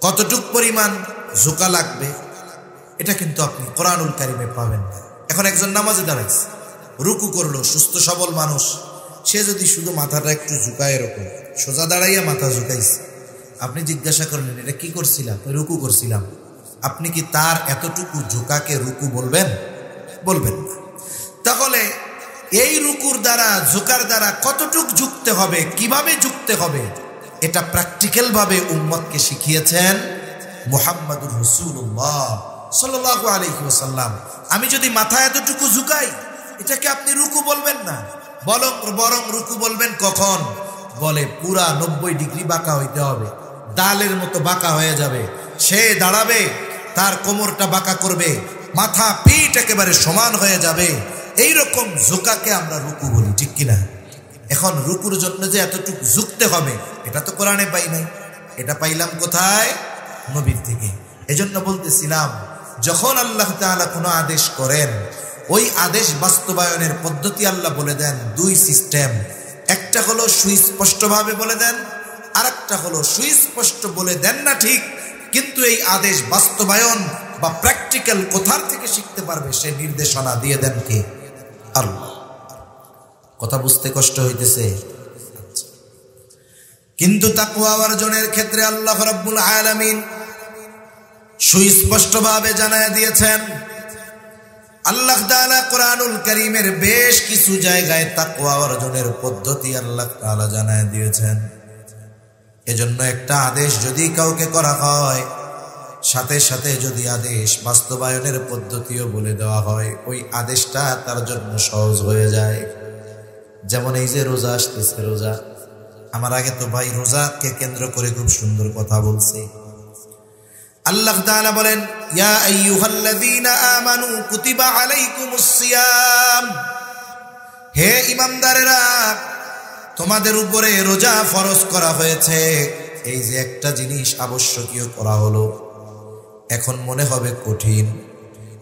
কতটুক পরিমাণ ঝুঁকা লাগবে, এটা কিন্তু আপনি কোরআনুল কারীমে পাবেন না। এখন একজন নামাজে দাঁড়াইছে, রুকু করলো, সুস্থ সবল মানুষ, সে যদি শুধু মাথাটা একটু ঝুঁকায়, এরকম সোজা দাঁড়াইয়া মাথা ঝুঁকাইছে, আপনি জিজ্ঞাসা করলেন এটা কি করছিলাম? রুকু করছিলাম। আপনি কি তার এতটুকু ঝুঁকাকে রুকু বলবেন? বলবেন না। তাহলে এই রুকুর দ্বারা, ঝুঁকার দ্বারা কতটুক ঝুঁকতে হবে, কিভাবে ঝুঁকতে হবে, এটা প্র্যাকটিক্যাল ভাবে উম্মতকে শিখিয়েছেন মুহাম্মদুর রাসূলুল্লাহ সাল্লাল্লাহু আলাইহি ওয়াসাল্লাম। আমি যদি মাথা এতটুকু ঝুঁকাই, এটাকে আপনি রুকু বলবেন না, বরং রুকু বলবেন কখন? বলে পুরা 90 ডিগ্রি বাঁকা হইতে হবে, ডালের মতো বাঁকা হয়ে যাবে। সে দাঁড়াবে, তার কোমরটা বাঁকা করবে, মাথা পিঠ একেবারে সমান হয়ে যাবে। এইরকম ঝুঁকাকে আমরা রুকু বলি, ঠিক কিনা? এখন রুকুর জন্য যে এতটুকু ঝুঁকতে হবে, এটা তো কোরআনে পাই নাই, এটা পাইলাম কোথায়? নবীর থেকে। এজন্য বলতেছিলাম, যখন আল্লাহ তাআলা কোনো আদেশ করেন, ওই আদেশ বাস্তবায়নের পদ্ধতি আল্লাহ বলে দেন দুই সিস্টেম। একটা হলো সুস্পষ্টভাবে বলে দেন, আর একটা হলো সুস্পষ্ট বলে দেন না ঠিক, কিন্তু এই আদেশ বাস্তবায়ন বা প্র্যাকটিক্যাল কোথার থেকে শিখতে পারবে সে নির্দেশনা দিয়ে দেন কে? আল্লাহ। কথা বুঝতে কষ্ট হইতেছে? কিন্তু তাকওয়া অর্জনের ক্ষেত্রে আল্লাহ রাব্বুল আলামিন সুস্পষ্টভাবে জানায় দিয়েছেন। আল্লাহ তাআলা কোরআনুল কারীমের বেশ কিছু জায়গায় তাকওয়া অর্জনের পদ্ধতি আল্লাহ তাআলা জানায় দিয়েছেন। এজন্য একটা আদেশ যদি কাউকে করা হয়, সাথে সাথে যদি আদেশ বাস্তবায়নের পদ্ধতিও বলে দেওয়া হয়, ওই আদেশটা তার জন্য সহজ হয়ে যায়। যেমন এই যে রোজা আসতেছে, রোজা, আমার আগে তো ভাই রোজাকে কেন্দ্র করে খুব সুন্দর কথা বলছে। আল্লাহ তাআলা বলেন ইয়া আইয়ুহাল্লাযীনা আমানু কুতিবা আলাইকুমুস সিয়াম, হে ঈমানদারেরা তোমাদের উপরে রোজা ফরজ করা হয়েছে। এই যে একটা জিনিস আবশ্যকীয় করা হলো, এখন মনে হবে কঠিন,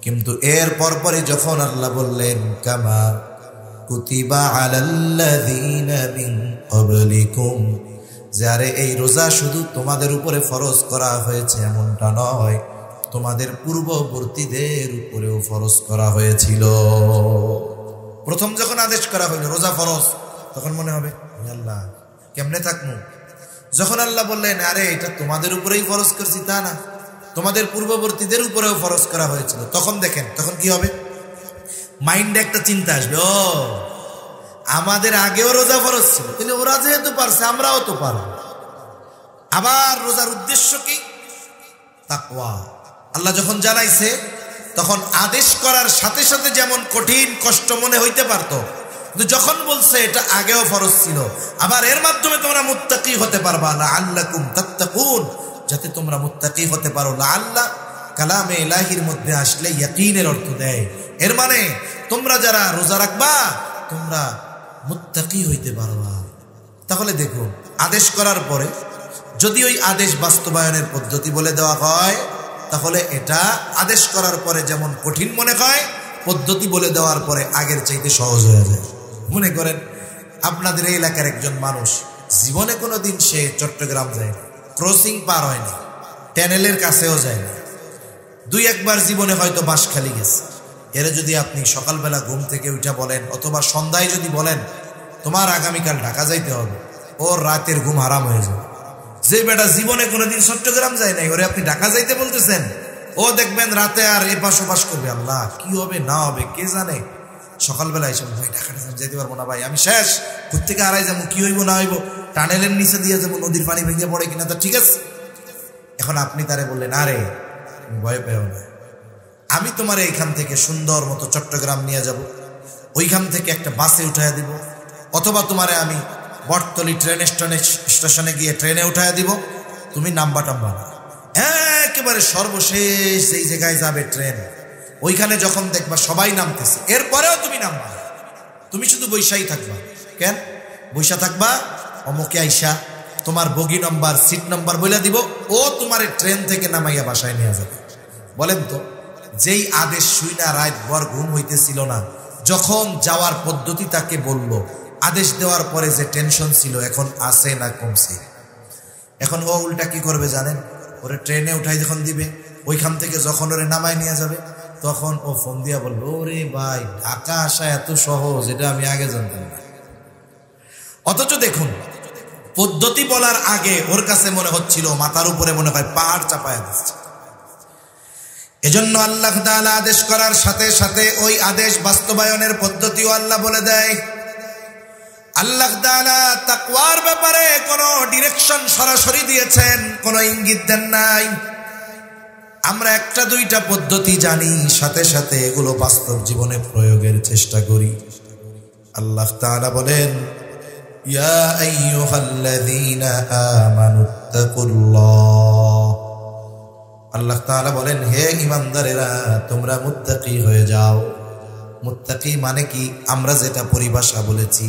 কিন্তু এর পরপরই যখন আল্লাহ বললেন কামা কুতিবা আলাল্লাযীনা মিন ক্বাবলিকুম, যারে এই রোজা শুধু তোমাদের উপরে ফরজ করা হয়েছে এমনটা নয়, তোমাদের পূর্ববর্তীদের উপরেও ফরজ করা হয়েছিল। প্রথম যখন আদেশ করা হইল রোজা ফরজ, তখন মনে হবে আল্লাহ কেমনে থাকবো। যখন আল্লাহ বললেন আরে এটা তোমাদের উপরেই ফরজ করছি, তা না, তোমাদের পূর্ববর্তীদের উপরেও ফরজ করা হয়েছিল, তখন দেখেন তখন কি হবে? মাইন্ডে একটা চিন্তা আসবে, ও আমাদের আগেও রোজা ফরজ ছিল, তাহলে ওরা যেহেতু পারছে আমরাও তো পারব। আবার রোজার উদ্দেশ্য কি? তাকওয়া। আল্লাহ যখন জানাইছে, তখন আদেশ করার সাথে সাথে যেমন কঠিন কষ্ট মনে হইতে পারতো, কিন্তু যখন বলছে এটা আগেও ফরজ ছিল, আবার এর মাধ্যমে তোমরা মুত্তাকি হতে পারবা, লাআল্লাকুম তাত্তাকুন, যাতে তোমরা মুত্তাকি হতে পারো। লাআল্লাহ কালামে ইলাহির মধ্যে আসলে ইয়াকিনের অর্থ দেয়, এর মানে তোমরা যারা রোজা রাখবা তোমরা মুত্তাকি হইতে পারবা। তাহলে দেখো, আদেশ করার পরে যদি ওই আদেশ বাস্তবায়নের পদ্ধতি বলে দেওয়া হয়, তাহলে এটা আদেশ করার পরে যেমন কঠিন মনে হয়, পদ্ধতি বলে দেওয়ার পরে আগের চাইতে সহজ হয়ে যায়। মনে করেন আপনাদের এই এলাকার একজন মানুষ জীবনে কোনো দিন সে চট্টগ্রাম যায় না, ক্রসিং পার হয়নি, ট্যানেলের কাছেও যায় না, দুই একবার জীবনে হয়তো বাঁশখালী গেছে। এর যদি আপনি সকালবেলা ঘুম থেকে উঠা বলেন, অথবা সন্ধ্যায় যদি বলেন তোমার আগামীকাল ঢাকা যাইতে হবে, ওর রাতের ঘুম হারাম হয়ে যাবে। যে বেটা জীবনে কোনোদিন চট্টগ্রাম যায় নাই, ওরে আপনি ঢাকা যাইতে বলতেছেন, ও দেখবেন রাতে আর এপাশ ওপাশ করবে। আল্লাহ কি হবে না হবে কে জানে। সকালবেলা এসে ভাই ঢাকাটা যেতে পারবো না ভাই, আমি শেষ, ঘুর থেকে হারাই যাবো, কি হইব না হইব, টানেলের নিচে দিয়ে যাবো, নদীর পানি ভেঙে পড়ে কিনা, তা ঠিক আছে। এখন আপনি তারে বললেন আরে ভয় পেও না, আমি তোমার এইখান থেকে সুন্দর মতো চট্টগ্রাম নিয়ে যাব, ওইখান থেকে একটা বাসে উঠাইয়া দিব, অথবা তোমারে আমি বটতলি ট্রেন স্টেশনে গিয়ে ট্রেনে উঠাইয়া দিব, তুমি নাম্বা টাম্বা না, একেবারে সর্বশেষ যেই জায়গায় যাবে ট্রেন, ওইখানে যখন দেখবা সবাই নামতেছে, এরপরেও তুমি নামবা, তুমি শুধু বৈশাই থাকবা। কেন বৈশা থাকবা? অমুকে আইসা তোমার বগি নম্বর, সিট নম্বর বলে দিব, ও তোমার ট্রেন থেকে নামাইয়া বাসায় নিয়ে যাবে। বলেন তো, যেই আদেশ শুই না রাত ভর ঘুম হইতেছিল না, যখন যাওয়ার পদ্ধতি তাকে বলল, আদেশ দেওয়ার পরে যে টেনশন ছিল এখন আছে না কমছে? এখন ও উল্টা কি করবে জানেন? ওরে ট্রেনে উঠাই যখন দিবে, ওইখান থেকে যখন ওরে নামায় নিয়ে যাবে, তখন ও ফোন দিয়া বলবে, ওরে ভাই ঢাকা আসা এত সহজ, এটা আমি আগে জানতাম না। অথচ দেখুন, পদ্ধতি বলার আগে ওর কাছে মনে হচ্ছিল মাথার উপরে মনে হয় পাহাড় চাপায়া দিচ্ছে। এজন্য আল্লাহ তাআলা আদেশ করার সাথে সাথে ওই আদেশ বাস্তবায়নের পদ্ধতিও আল্লাহ বলে দেয়। আল্লাহ তাআলা তাকওয়ার ব্যাপারে কোনো ডিরেকশন সরাসরি দিয়েছেন, কোনো ইঙ্গিত দেন নাই। আমরা একটা দুইটা পদ্ধতি জানি, সাথে সাথে এগুলো বাস্তব জীবনে প্রয়োগের চেষ্টা করি। আল্লাহ তাআলা বলেন, ইয়া আইয়ুহাল্লাযীনা আমানুত্তাকুল্লাহ। আল্লাহ তাআলা বলেন, হে ঈমানদারেরা তোমরা মুত্তাকি হয়ে যাও। মুত্তাকি মানে কি? আমরা যেটা পরিভাষা বলেছি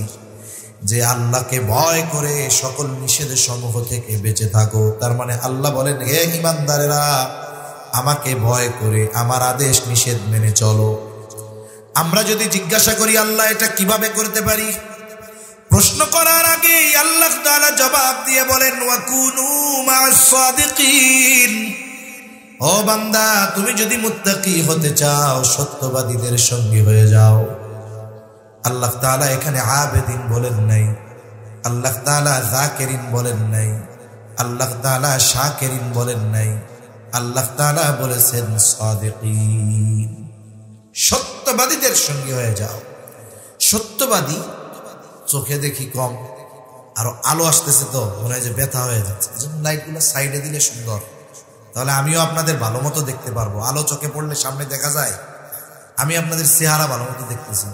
যে আল্লাহকে ভয় করে সকল নিষেধ সমূহ থেকে বেঁচে থাকো। তার মানে আল্লাহ বলেন, হে ঈমানদারেরা আমাকে ভয় করে আমার আদেশ নিষেধ মেনে চলো। আমরা যদি জিজ্ঞাসা করি আল্লাহ এটা কিভাবে করতে পারি, প্রশ্ন করার আগে আল্লাহ তাআলা জবাব দিয়ে বলেন, ওয়াকুনু মা'আস সাদিকিন। ও বান্দা, তুমি যদি মুত্তাকি হতে চাও, সত্যবাদীদের সঙ্গী হয়ে যাও। আল্লাহ তাআলা এখানে আবেদিন বলেন নাই, আল্লাহ তাআলা যাকিরিন বলেন নাই, আল্লাহ তাআলা শাকিরিন বলেন নাই, আল্লাহ তাআলা বলেছেন সাদিকিন। সত্যবাদীদের সঙ্গী হয়ে যাও। সত্যবাদী চোখে দেখি কম, আরো আলো আসতেছে তো মনে হয় যে ব্যথা হয়ে যাচ্ছে, এজন্য লাইটগুলো সাইডে দিলে সুন্দর, তাহলে আমিও আপনাদের ভালো মতো দেখতে পারবো। আলো চোখে পড়লে সামনে দেখা যায়, আমি আপনাদের চেহারা ভালো মতো দেখতেছি,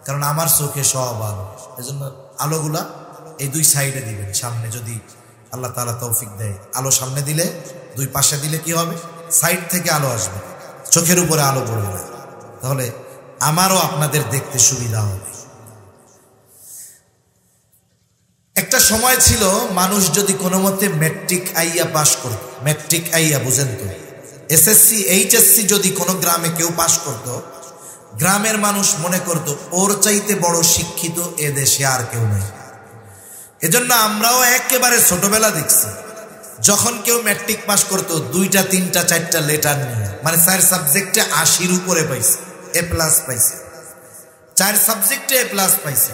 কারণ আমার চোখে সব আলো। এজন্য আলোগুলা এই দুই সাইডে দিবেন, সামনে যদি আল্লাহ তাআলা তৌফিক দেয়। আলো সামনে দিলে, দুই পাশে দিলে কি হবে? সাইড থেকে আলো আসবে, চোখের উপরে আলো পড়বে না, তাহলে আমারও আপনাদের দেখতে সুবিধা হবে। একটা সময় ছিল মানুষ যদি কোনো মতে ম্যাট্রিক আইয়া পাশ করত, ম্যাট্রিক আইয়া বুঝেন তো, এসএসসি এইচএসসি যদি কোনো গ্রামে কেউ পাশ করত, গ্রামের মানুষ মনে করত ওর চাইতে বড় শিক্ষিত এ দেশে আর কেউ নেই। এজন্য আমরাও একেবারে ছোটবেলা দেখছি, যখন কেউ ম্যাট্রিক পাশ করতো 2টা 3টা 4টা লেটার নিয়ে, মানে 4 সাবজেক্টে 80-র উপরে পাইছে, এ প্লাস পাইছে, 4 সাবজেক্টে এ প্লাস পাইছে,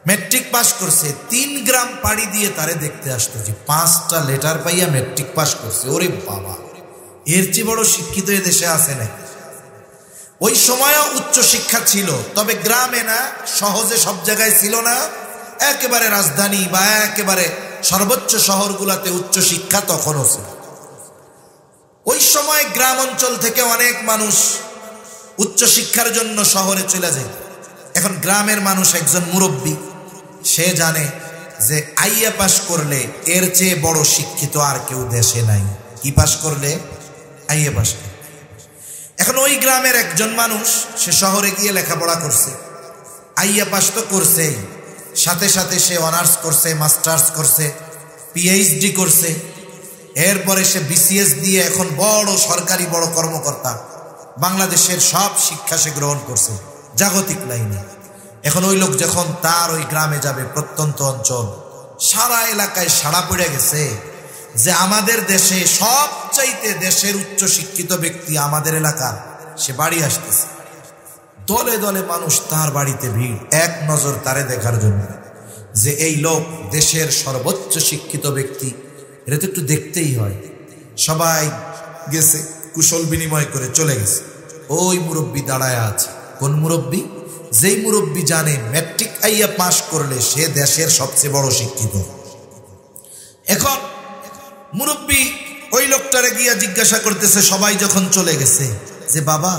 ম্যাট্রিক পাস করছে। 3 গ্রাম পাড়ি দিয়ে তারে দেখতে আসতো যে 5টা লেটার পাইয়া ম্যাট্রিক পাস করছে। ওরে বাবা, এর চেয়ে বড় শিক্ষিত এ দেশে আছে নাকি? ওই সময়ও উচ্চ শিক্ষা ছিল, তবে গ্রামে না, সহজে সব জায়গায় ছিল না। একেবারে রাজধানী বা একেবারে সর্বোচ্চ শহরগুলোতে উচ্চ শিক্ষা তখনও ছিল। ওই সময় গ্রাম অঞ্চল থেকে অনেক মানুষ উচ্চ শিক্ষার জন্য শহরে চলে যায়। এখন গ্রামের মানুষ একজন মুরব্বী, সে জানে যে আইএ পাস করলে এর চেয়ে বড় শিক্ষিত আর কেউ দেশে নাই। কি পাস করলে? IA pass. এখন ওই গ্রামের একজন মানুষ, সে শহরে গিয়ে লেখাপড়া করছে, আইএ পাস তো করছেই, সাথে সাথে সে অনার্স করছে, মাস্টার্স করছে, পিএইচডি করছে, এরপরে সে বিসিএস দিয়ে এখন বড় সরকারি বড় কর্মকর্তা, বাংলাদেশের সব শিক্ষা সে গ্রহণ করছে জাগতিক লাইনে। এখন ওই লোক যখন তার ওই গ্রামে যাবে, প্রত্যন্ত অঞ্চল, সারা এলাকায় সাড়া পড়ে গেছে যে আমাদের দেশে সবচাইতে দেশের উচ্চ শিক্ষিত ব্যক্তি আমাদের এলাকার, সে বাড়ি আসতেছে। দলে দলে মানুষ তার বাড়িতে ভিড়, এক নজর তারে দেখার জন্য যে এই লোক দেশের সর্বোচ্চ শিক্ষিত ব্যক্তি, এটা তো একটু দেখতেই হয়। সবাই গেছে, কুশল বিনিময় করে চলে গেছে। ওই মুরব্বী দাঁড়ায় আছে। কোন মুরব্বী? যেই মুরব্বী জানে ম্যাট্রিক আইয়া পাস করলে সে দেশের সবচেয়ে বড় শিক্ষিত। এখন মুরব্বী ওই লোকটারে গিয়া জিজ্ঞাসা করতেছে, সবাই যখন চলে গেছে, যে বাবা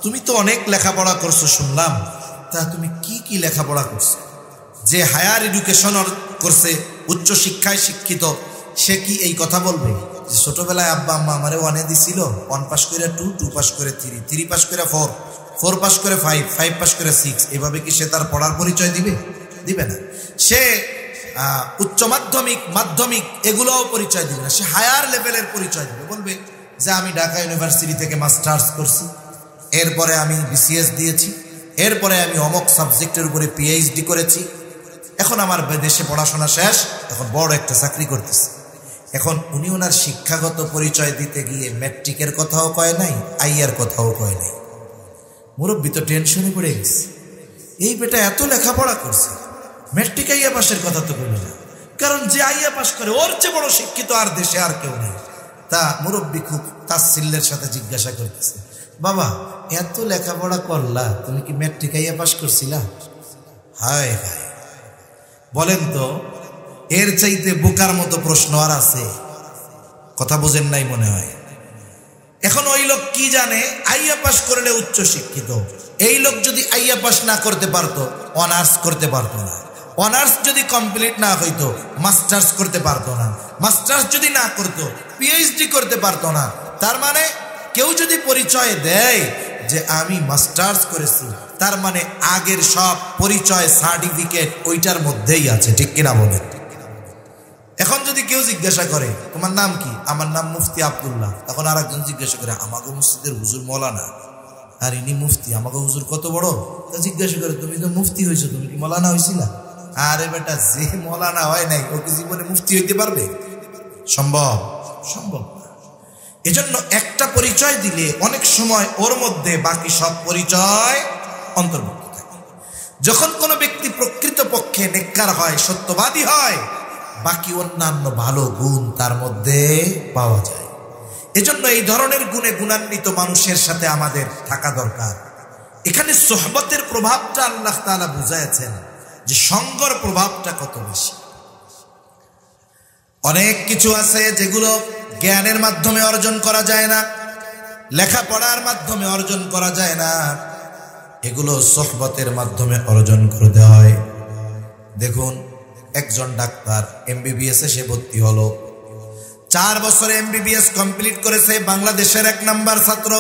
তুমি তো অনেক লেখাপড়া করছো শুনলাম, তা তুমি কি কি লেখাপড়া করছো? যে হায়ার এডুকেশন করছে, উচ্চ শিক্ষায় শিক্ষিত, সে কি এই কথা বলবে? যে ছোটবেলায় আব্বা আম্মা আমারে 1 দিছিল, 1 পাস করে 2, 2 পাস করে 3, 3 পাস করে 4, 4 পাস করে 5, 5 পাস করে 6, এভাবে কি সে তার পড়ার পরিচয় দিবে? দিবে না। সে উচ্চ মাধ্যমিক, মাধ্যমিক এগুলোও পরিচয় দিবে না। সে হায়ার লেভেলের পরিচয় দিবে, বলবে যে আমি ঢাকা ইউনিভার্সিটি থেকে মাস্টার্স করছি, এরপরে আমি বিসিএস দিয়েছি, এরপরে আমি অমুক সাবজেক্টের উপরে পিএইচডি করেছি, এখন আমার দেশে পড়াশোনা শেষ, এখন বড় একটা চাকরি করতেছি। এখন উনি ওনার শিক্ষাগত পরিচয় দিতে গিয়ে ম্যাট্রিকের কথাও কয় নাই, আইয়ার কথাও কয় নাই। মুরব্বী তো টেনশনে পড়ে গেছে, এই বেটা এত লেখাপড়া করছে, ম্যাট্রিক আইয়া পাশের কথা তো বলি না, কারণ যে আইয়া পাস করে ওর চেয়ে বড় শিক্ষিত আর দেশে আর কেউ নেই। তা মুরব্বী খুব তাচ্ছিল্যের সাথে জিজ্ঞাসা করতেছে, বাবা এত লেখাপড়া করলা, তুমি কি ম্যাট্রিক আইয়া পাস করছিলা? হায় হায়, বলেন তো এর চাইতে বোকার মতো প্রশ্ন আর আছে? কথা বোঝেন নাই মনে হয়। এখন ওই লোক কি জানে আইয়া পাস করলে উচ্চ শিক্ষিত, এই লোক যদি আইয়া পাস না করতে পারতো অনার্স করতে পারতো না, অনার্স যদি কমপ্লিট না হইতো মাস্টার্স করতে পারতো না, মাস্টার্স যদি না করতো পিএইচডি করতে পারতো না। তার মানে কেউ যদি পরিচয় দেয় যে আমি মাস্টার্স করেছি, তার মানে আগের সব পরিচয় সার্টিফিকেট ওইটার মধ্যেই আছে, ঠিক কিনা বলেন? এখন যদি কেউ জিজ্ঞাসা করে তোমার নাম কি? আমার নাম মুফতি আব্দুল্লাহ। তখন আর একজন জিজ্ঞাসা করে আমাকে মসজিদের হুজুর মৌলানা, আর ইনি মুফতি, আমাকে হুজুর কত বড়? তা জিজ্ঞাসা করে তুমি তো মুফতি হয়েছো, তুমি কি মৌলানা হয়েছিলা? আরে বেটা, যে মৌলানা হয় নাই ও কি জীবনে মুফতি হইতে পারবে? সম্ভব? সম্ভব না। এজন্য একটা পরিচয় দিলে অনেক সময় ওর মধ্যে বাকি সব পরিচয় অন্তর্ভুক্ত থাকে। যখন কোনো ব্যক্তি প্রকৃতপক্ষে নেককার হয়, সত্যবাদী হয়, বাকি অন্যান্য ভালো গুণ তার মধ্যে পাওয়া যায়। এজন্য এই ধরনের গুণে গুণান্বিত মানুষের সাথে আমাদের থাকা দরকার। এখানে সোহবতের প্রভাবটা আল্লাহ তাআলা বুঝাইছেন যে সঙ্গর প্রভাবটা কত বেশি। অনেক কিছু আছে যেগুলো জ্ঞানের মাধ্যমে অর্জন করা যায় না, লেখাপড়ার মাধ্যমে অর্জন করা যায় না, এগুলো সোহবতের মাধ্যমে অর্জন করতে হয়। দেখুন, একজন ডাক্তার এমবিবিএস এ সে ভর্তি হলো, 4 বছরে এমবিবিএস কমপ্লিট করেছে, বাংলাদেশের 1 নাম্বার ছাত্র।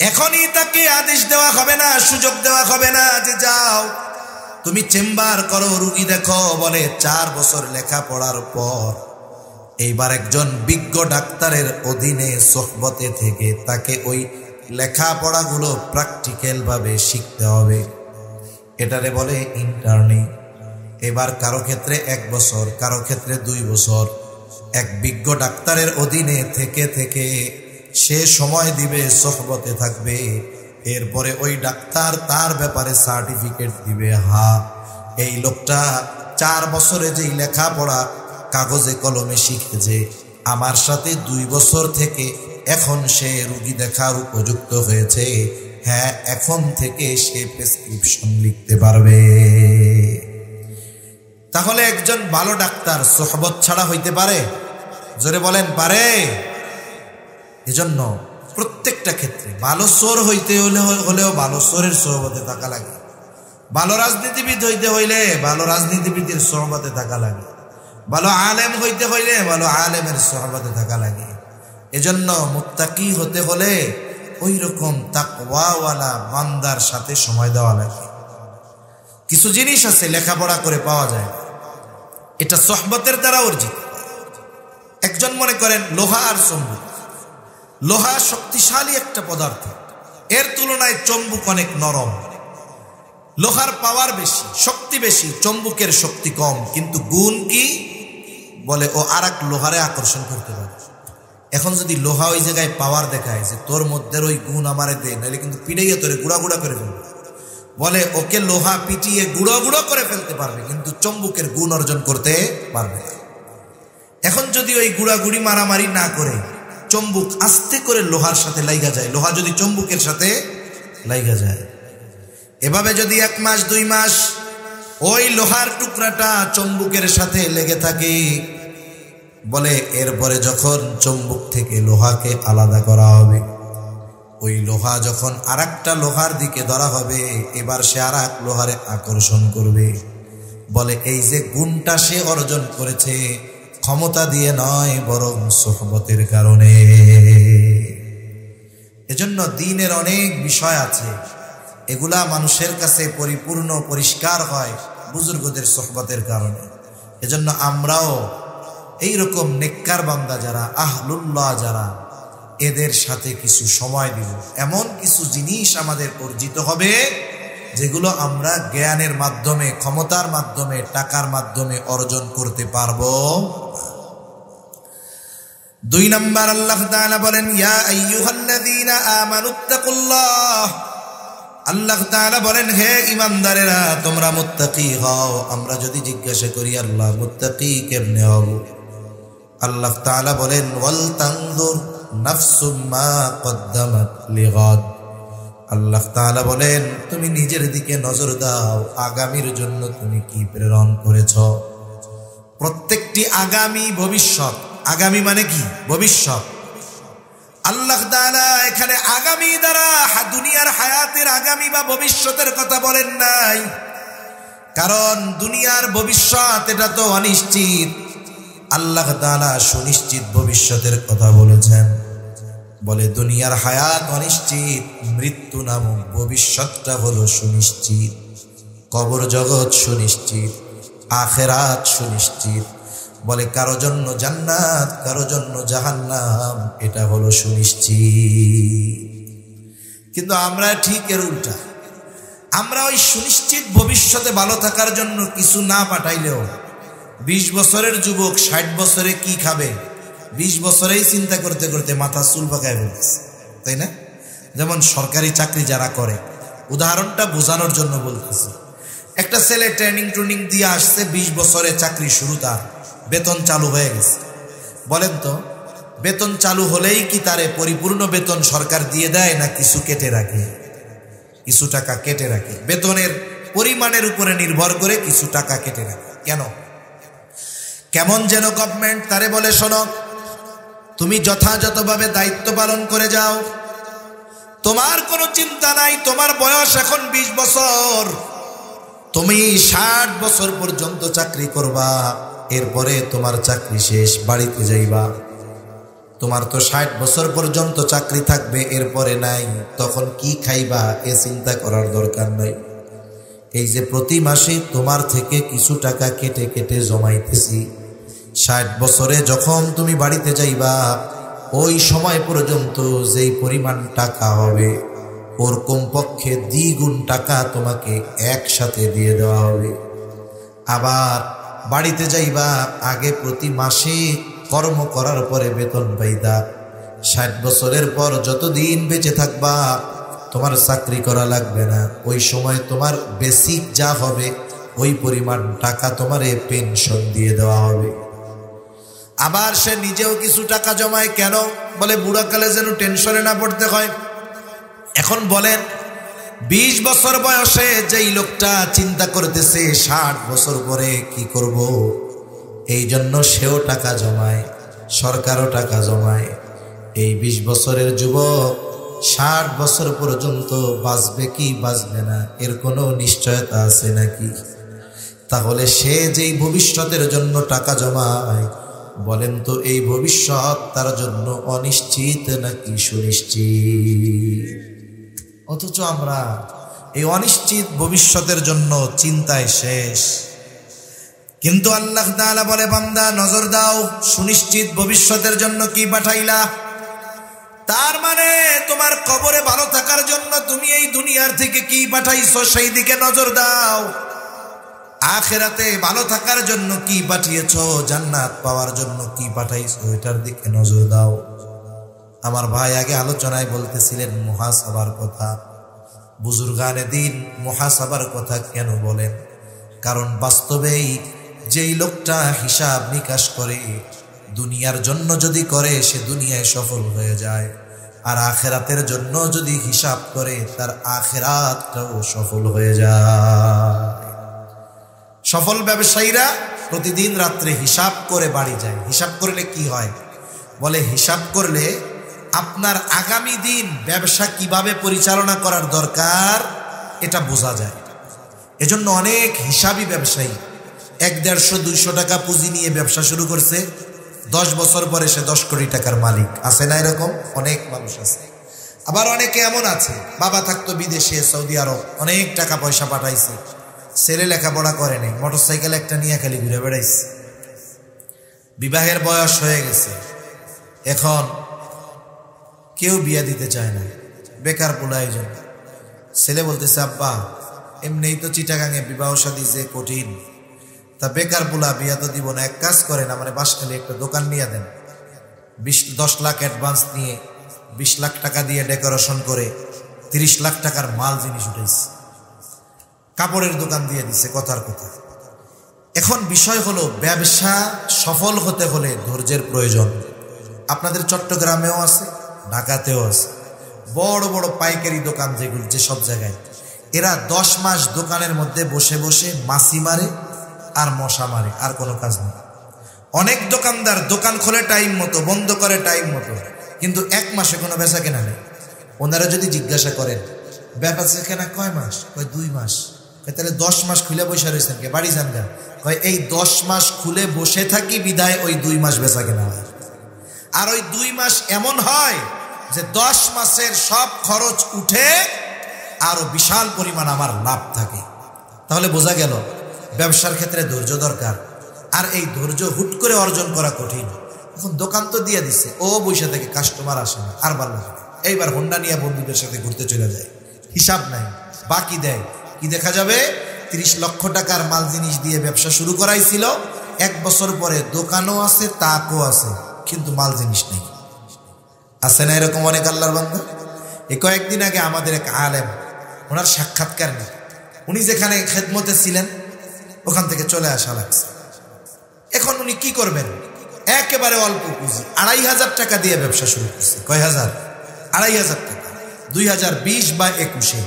এখনই তাকে আদেশ দেওয়া হবে না, সুযোগ দেওয়া হবে না যে যাও তুমি চেম্বার করো, রুগী দেখো। বলে 4 বছর লেখাপড়ার পর এইবার একজন বিজ্ঞ ডাক্তারের অধীনে সোহবতে থেকে তাকে ওই লেখাপড়াগুলো প্র্যাকটিক্যাল ভাবে শিখতে হবে। এটারে বলে ইন্টার্নি। এবার কারো ক্ষেত্রে 1 বছর, কারো ক্ষেত্রে 2 বছর এক বিজ্ঞ ডাক্তারের অধীনে থেকে থেকে সে সময় দিবে, সোহবতে থাকবে। এরপরে ওই ডাক্তার তার ব্যাপারে সার্টিফিকেট দিবে, হ্যাঁ এই লোকটা 4 বছরে যেই লেখাপড়া কাগজে কলমে শিখেছে, আমার সাথে 2 বছর থেকে এখন সে রুগী দেখার উপযুক্ত হয়েছে, হ্যাঁ এখন থেকে সে প্রেসক্রিপশন লিখতে পারবে। তাহলে একজন ভালো ডাক্তার সোহবত ছাড়া হইতে পারে? জোরে বলেন, পারে? এজন্য প্রত্যেকটা ক্ষেত্রে ভালো সোর হইতে হলেও ভালো সোরের সোহবতে থাকা লাগে, ভালো রাজনীতিবিদ হইতে হইলে ভালো রাজনীতিবিদের সোহবতে থাকা লাগে, ভালো আলেম হইতে হইলে ভালো আলেমের সোহবতে থাকা লাগে। এজন্য মুত্তাকি হতে হলে ওই রকম তাকওয়াওয়ালা বান্দার সাথে সময় দেওয়া লাগে। কিছু জিনিস আছে লেখাপড়া করে পাওয়া যায়, এটা সোহবতের দ্বারা অর্জিত। একজন মনে করেন লোহা আর চুম্বক, লোহা শক্তিশালী একটা পদার্থ, এর তুলনায় চুম্বক অনেক নরম। লোহার পাওয়ার বেশি, শক্তি বেশি, চুম্বকের শক্তি কম, কিন্তু গুণ কি? বলে ও আর এক লোহারে আকর্ষণ করতে পারে। এখন যদি লোহা ওই জায়গায় পাওয়ার দেখায় যে তোর মধ্যে ওই গুণ আমারে দে, নাহলে কিন্তু পিটাইয়া তোরে গুঁড়া গুঁড়া করে ফেলবে, বলে ওকে লোহা পিটিয়ে গুঁড়ো গুঁড়ো করে ফেলতে পারবে, কিন্তু চুম্বকের গুণ অর্জন করতে পারবে না। এখন যদি ওই গুড়াগুড়ি মারামারি না করে চুম্বক আস্তে করে লোহার সাথে লাইগা যায়, লোহা যদি চুম্বকের সাথে লাইগা যায়, এভাবে যদি 1 মাস 2 মাস ওই লোহার টুকরাটা চুম্বকের সাথে লেগে থাকে, বলে এরপরে যখন চুম্বক থেকে লোহাকে আলাদা করা হবে, ওই লোহা যখন আরেকটা লোহার দিকে ধরা হবে, এবার সে আরেক লোহারে আকর্ষণ করবে। বলে এই যে গুণটা সে অর্জন করেছে, ক্ষমতা দিয়ে নয়, বরং সুহবতের কারণে। এজন্য দ্বীনের অনেক বিষয় আছে, এগুলা মানুষের কাছে পরিপূর্ণ পরিষ্কার হয় বুজুর্গদের সুহবতের কারণে। এজন্য আমরাও এইরকম নেককার বান্দা যারা, আহলুল্লাহ যারা, এদের সাথে কিছু সময় দিব। এমন কিছু জিনিস আমাদের অর্জিত হবে যেগুলো আমরা জ্ঞানের মাধ্যমে, ক্ষমতার মাধ্যমে, টাকার মাধ্যমে অর্জন করতে পারবো। 2 নম্বর, আল্লাহ তাআলা বলেন ইয়া আইয়ুহাল্লাযীনা আমানুত্তাকুল্লাহ। আল্লাহ তাআলা বলেন হে ঈমানদারেরা তোমরা মুত্তাকি হও। আমরা যদি জিজ্ঞাসা করি আল্লাহ মুত্তাকি কেমনে হব, আল্লাহ তাআলা বলেন ওয়াল তানজুর নাফসুম মা কদ্দামাত লিগাদ। আল্লাহ তাআলা বলেন তুমি নিজের দিকে নজর দাও, আগামীর জন্য তুমি কি প্রেরণ করেছ। প্রত্যেকটি আগামী ভবিষ্যৎ, আগামী মানে কি ভবিষ্যৎ। আল্লাহ তাআলা এখানে আগামী দ্বারা দুনিয়ার হায়াতের আগামী বা ভবিষ্যতের কথা বলেন নাই, কারণ দুনিয়ার ভবিষ্যৎ এটা তো অনিশ্চিত। আল্লাহ তাআলা সুনিশ্চিত ভবিষ্যতের কথা বলেছেন। বলে দুনিয়ার হায়াত অনিশ্চিত, মৃত্যু নামক ভবিষ্যৎটা হলো সুনিশ্চিত। কবর জগৎ সুনিশ্চিত, আখিরাত সুনিশ্চিত। বলে কারো জন্য জান্নাত, কারো জন্য জাহান্নাম, এটা হলো সুনিশ্চিত। কিন্তু আমরা ঠিক এর উল্টা, আমরা ওই সুনিশ্চিত ভবিষ্যতে ভালো থাকার জন্য কিছু না পাঠাইলেও 20 বছরের যুবক 60 বছরে কি খাবে 20 বছরেই চিন্তা করতে করতে মাথা চুল পাকায় বলতেছে, তাই না? যেমন সরকারি চাকরি যারা করে, উদাহরণটা বোঝানোর জন্য বলতেছি। একটা ছেলে ট্রেনিং দিয়ে আসছে, 20 বছরে চাকরি শুরু, তার বেতন চালু হয়ে গেছে। বলেন তো বেতন চালু হলেই কি তারে পরিপূর্ণ বেতন সরকার দিয়ে দেয়, না কিছু কেটে রাখে? কিছু টাকা কেটে রাখে, বেতনের পরিমাণের উপরে নির্ভর করে কিছু টাকা কেটে রাখে। কেন? কেমন যেন গভর্নমেন্ট তারে বলে শোনো, তুমি যথাযথভাবে দায়িত্ব পালন করে যাও, তোমার কোনো চিন্তা নাই, তোমার বয়স এখন 20 বছর, তুমি 60 বছর পর্যন্ত চাকরি করবা, এরপরে তোমার চাকরি শেষ, বাড়িতে যাইবা। তোমার তো 60 বছর পর্যন্ত চাকরি থাকবে, এরপরে নাই, তখন কি খাইবা এ চিন্তা করার দরকার নাই। এই যে প্রতি মাসে তোমার থেকে কিছু টাকা কেটে কেটে জমাইতেছি, 60 বছরে যখন তুমি বাড়িতে যাইবা, ওই সময় পর্যন্ত যেই পরিমাণ টাকা হবে ওর কমপক্ষে দ্বিগুণ টাকা তোমাকে একসাথে দিয়ে দেওয়া হবে। আবার বাড়িতে যাইবা, আগে প্রতি মাসে কর্ম করার পরে বেতন পাইতা, 60 বছরের পর যতদিন বেঁচে থাকবা তোমার চাকরি করা লাগবে না, ওই সময় তোমার বেসিক যা হবে ওই পরিমাণ টাকা তোমার পেনশন দিয়ে দেওয়া হবে। আবার সে নিজেও কিছু টাকা জমায়, কেন? বলে বুড়াকালে যেন টেনশনে না পড়তে হয়। এখন বলেন 20 বছর বয়সে যেই লোকটা চিন্তা করতেছে 60 বছর পরে কি করব, এই জন্য সেও টাকা জমায়, সরকারও টাকা জমায়। এই 20 বছরের যুবক 60 বছর পর্যন্ত বাঁচবে কি বাঁচবে না এর কোনো নিশ্চয়তা আছে নাকি? তাহলে সে যেই ভবিষ্যতের জন্য টাকা জমায়, বলেন তো এই ভবিষ্যৎ তার জন্য অনিশ্চিত নাকি সুনিশ্চিত? অথচ আমরা এই অনিশ্চিত ভবিষ্যতের জন্য চিন্তায় শেষ। কিন্তু আল্লাহ তাআলা বলে বান্দা নজর দাও, সুনিশ্চিত ভবিষ্যতের জন্য কি পাঠাইলা। তার মানে তোমার কবরে ভালো থাকার জন্য তুমি এই দুনিয়ার থেকে কি পাঠাইছো সেই দিকে নজর দাও। আখিরাতে ভালো থাকার জন্য কি পাঠিয়েছো, জান্নাত পাওয়ার জন্য কি পাঠাইছো এটার দিকে নজর দাও। আমার ভাই আগে আলোচনায় বলতেছিলেন মুহাসাবার কথা। বুজুর্গানে দিন মুহাসাবার কথা কেন বলেন? কারণ বাস্তবেই যেই লোকটা হিসাব নিকাশ করে, দুনিয়ার জন্য যদি করে সে দুনিয়ায় সফল হয়ে যায়, আর আখিরাতের জন্য যদি হিসাব করে তার আখিরাতটাও সফল হয়ে যায়। সফল ব্যবসায়ীরা প্রতিদিন রাত্রে হিসাব করে বাড়ি যায়। হিসাব করলে কি হয়? বলে হিসাব করলে আপনার আগামী দিন ব্যবসা কিভাবে পরিচালনা করার দরকার এটা বোঝা যায়। এজন্য অনেক হিসাবী ব্যবসায়ী 100-150-200 টাকা পুঁজি নিয়ে ব্যবসা শুরু করছে, 10 বছর পরে সে 10 কোটি টাকার মালিক। আছে না এরকম? অনেক মানুষ আছে। আবার অনেকে এমন আছে, বাবা থাকতো বিদেশে, সৌদি আরব, অনেক টাকা পয়সা পাঠাইছে, ছেলে লেখাপড়া করে নাই, মোটরসাইকেল একটা নিয়ে খালি ঘুরে বেড়াইছে, বিবাহের বয়স হয়ে গেছে, এখন কেউ বিয়ে দিতে চায় না, বেকার পোলাই জন্য। ছেলে বলতেছে, আব্বা এমনিই তো চিটাগাঙে বিবাহ শাদী যে কঠিন, তা বেকার পোলা বিয়া তো দিব না, এক কাজ করেন আমার বাসখালী একটা দোকান নিয়ে দেন, 10 লাখ অ্যাডভান্স নিয়ে 20 লাখ টাকা দিয়ে ডেকোরেশন করে 30 লাখ টাকার মাল জিনিস উঠেছে, কাপড়ের দোকান দিয়ে দিছে, কথার কথা। এখন বিষয় হলো, ব্যবসা সফল হতে হলে ধৈর্যের প্রয়োজন। আপনাদের চট্টগ্রামেও আছে, ঢাকাতেও আছে, বড় বড় পাইকারি দোকান যেগুলো, যে সব জায়গায় এরা 10 মাস দোকানের মধ্যে বসে বসে মাছি মারে আর মশা মারে, আর কোনো কাজ নেই। অনেক দোকানদার দোকান খোলে টাইম মতো, বন্ধ করে টাইম মতো, কিন্তু 1 মাসে কোনো বেচা কেনা নেই। ওনারা যদি জিজ্ঞাসা করেন বেচা কেনা কয় মাস, কয় 2 মাস। তাহলে 10 মাস খুলে বসে রয়েছেন কে, বাড়ি যান গা। কয় এই 10 মাস খুলে বসে থাকি বিদায় ওই 2 মাস বেচা কেনা হয়। আর ওই 2 মাস এমন হয় যে 10 মাসের সব খরচ উঠে আরো বিশাল পরিমাণ আমার লাভ থাকে। তাহলে বোঝা গেল ব্যবসার ক্ষেত্রে ধৈর্য দরকার, আর এই ধৈর্য হুট করে অর্জন করা কঠিন। এখন দোকান তো দিয়ে দিচ্ছে, ও বসে থেকে কাস্টমার আসে না, আর ভালো লাগে, এইবার হোন্ডা নিয়ে বন্ধুদের সাথে ঘুরতে চলে যায়, হিসাব নাই, বাকি দেয়। কি দেখা যাবে? 30 লক্ষ টাকার মাল জিনিস দিয়ে ব্যবসা শুরু করাইছিল, 1 বছর পরে দোকানও আছে, তাকও আছে, কিন্তু মাল জিনিস নেই। আছে না এরকম অনেক আল্লাহর বান্দা? এই কয়েকদিন আগে আমাদের এক আলেম, ওনার সাক্ষাৎকার নেই, উনি যেখানে খেদমতে ছিলেন ওখান থেকে চলে আসা লাগছে। এখন উনি কি করবেন? একেবারে অল্প পুঁজি 2,500 টাকা দিয়ে ব্যবসা শুরু করছে। কয় হাজার? 2,500 টাকা, 2020 বা 21-এ।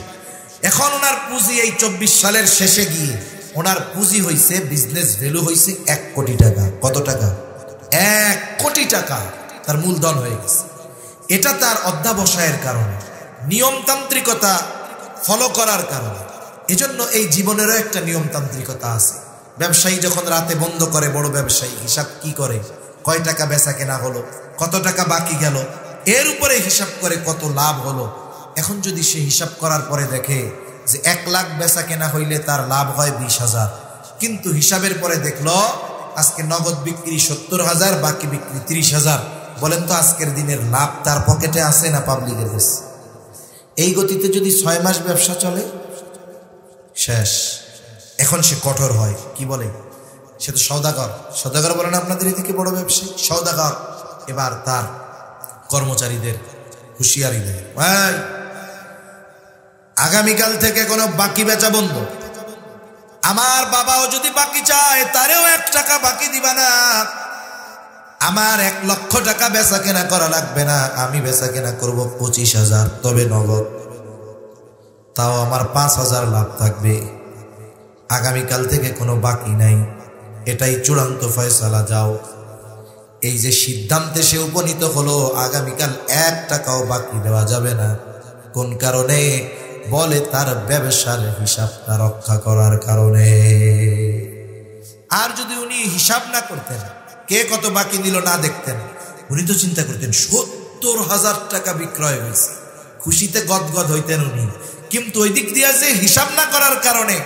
এখন ওনার পুঁজি এই 24 সালের শেষে গিয়ে ওনার পুঁজি হয়েছে, বিজনেস ভ্যালু হয়েছে 1 কোটি টাকা। কত টাকা? 1 কোটি টাকা তার মূলধন হয়ে গেছে। এটা তার অধ্যাবসায়ের কারণে, নিয়মতান্ত্রিকতা ফলো করার কারণে। এজন্য এই জীবনেরও একটা নিয়মতান্ত্রিকতা আছে। ব্যবসায়ী যখন রাতে বন্ধ করে, বড় ব্যবসায়ী হিসাব কি করে, কয় টাকা বেচা কেনা হলো, কত টাকা বাকি গেল, এর উপরে হিসাব করে কত লাভ হলো। এখন যদি সে হিসাব করার পরে দেখে যে 1 লাখ বেচা কেনা হইলে তার লাভ হয় 20,000, কিন্তু হিসাবের পরে দেখলো আজকে নগদ বিক্রি 70,000, বাকি বিক্রি 30,000, বলেন তো আজকের দিনের লাভ তার পকেটে আছে না পাবলিকের কাছে? এই গতিতে যদি 6 মাস ব্যবসা চলে, শেষ। এখন সে কঠোর হয়, কি বলে? সে তো সওদাগর। সওদাগর বলেন আপনাদের এদিকে বড় ব্যবসায়ী, সওদাগর। এবার তার কর্মচারীদের হুঁশিয়ারি দেয়, ভাই আগামীকাল থেকে কোনো বাকি বেচা বন্ধ। আমার বাবাও যদি বাকি চায় তারেও 1 টাকা বাকি দিবা না। আমার 1 লক্ষ টাকা বেচা কেনা করা লাগবে না, আমি বেচা কেনা করবো 25,000, তবে নগদ, তাও আমার 5,000 লাভ থাকবে। আগামীকাল থেকে কোনো বাকি নাই, এটাই চূড়ান্ত ফয়সালা, যাও। এই যে সিদ্ধান্তে সে উপনীত হলো, আগামীকাল 1 টাকাও বাকি দেওয়া যাবে না। কোন কারণে? বলে তার ব্যবসার হিসাবটা রক্ষা করার কারণে। আর যদি উনি হিসাব না করতেন, কে কত বাকি দিল না দেখতেন, উনি তো চিন্তা করতেন 70,000 টাকা বিক্রয় হয়েছে, খুশিতে গদগদ হইতেন উনি। কিন্তু ওই দিক দিয়ে যে হিসাব না করার কারণে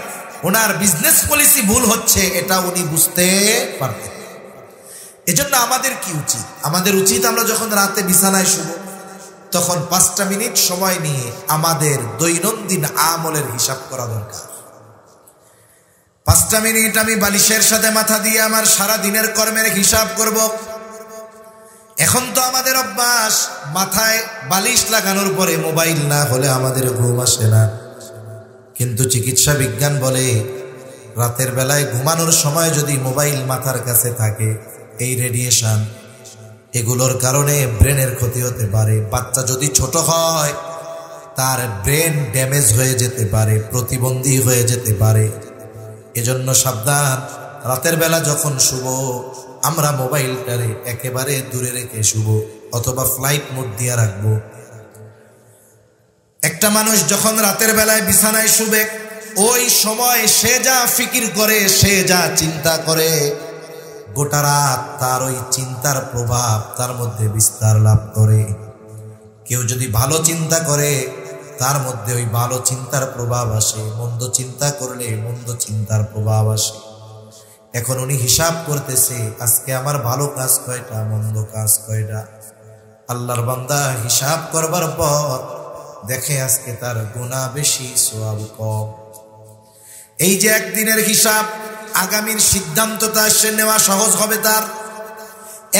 ওনার বিজনেস পলিসি ভুল হচ্ছে, এটা উনি বুঝতে পারতেন। এজন্য আমাদের কি উচিত? আমাদের উচিত আমরা যখন রাতে বিছানায় শুব তখন 5টা মিনিট সময় নিয়ে আমাদের দৈনন্দিন আমলের হিসাব করা দরকার। 5টা মিনিট আমি বালিশের সাথে মাথা দিয়ে আমার সারা দিনের কর্মের হিসাব করব। এখন তো আমাদের অভ্যাস, মাথায় বালিশ লাগানোর পরে মোবাইল না হলে আমাদের ঘুম আসে না। কিন্তু চিকিৎসা বিজ্ঞান বলে রাতের বেলায় ঘুমানোর সময় যদি মোবাইল মাথার কাছে থাকে, এই রেডিয়েশন, এগুলোর কারণে ব্রেনের ক্ষতি হতে পারে। বাচ্চা যদি ছোট হয় তার ব্রেন ড্যামেজ হয়ে যেতে পারে, প্রতিবন্ধী হয়ে যেতে পারে। এজন্য সাবধান, রাতের বেলা যখন শুব আমরা মোবাইলটারে একেবারে দূরে রেখে শুব, অথবা ফ্লাইট মোড দিয়ে রাখবো। একটা মানুষ যখন রাতের বেলায় বিছানায় শুবে, ওই সময় সে যা ফিকির করে, সে যা চিন্তা করে, গোটা রাত তার ওই চিন্তার প্রভাব তার মধ্যে বিস্তার লাভ করে। কেউ যদি ভালো চিন্তা করে তার মধ্যে ওই ভালো চিন্তার প্রভাব আসে, মন্দ চিন্তা করলে মন্দ চিন্তার প্রভাব আসে। এখন উনি হিসাব করতেছে, আজকে আমার ভালো কাজ কয়টা, মন্দ কাজ কয়টা। আল্লাহর বান্দা হিসাব করবার পর দেখে আজকে তার গুনাহ বেশি, সওয়াব কম। এই যে একদিনের হিসাব, আগামীর সিদ্ধান্তটা সে নেওয়া সহজ হবে তার।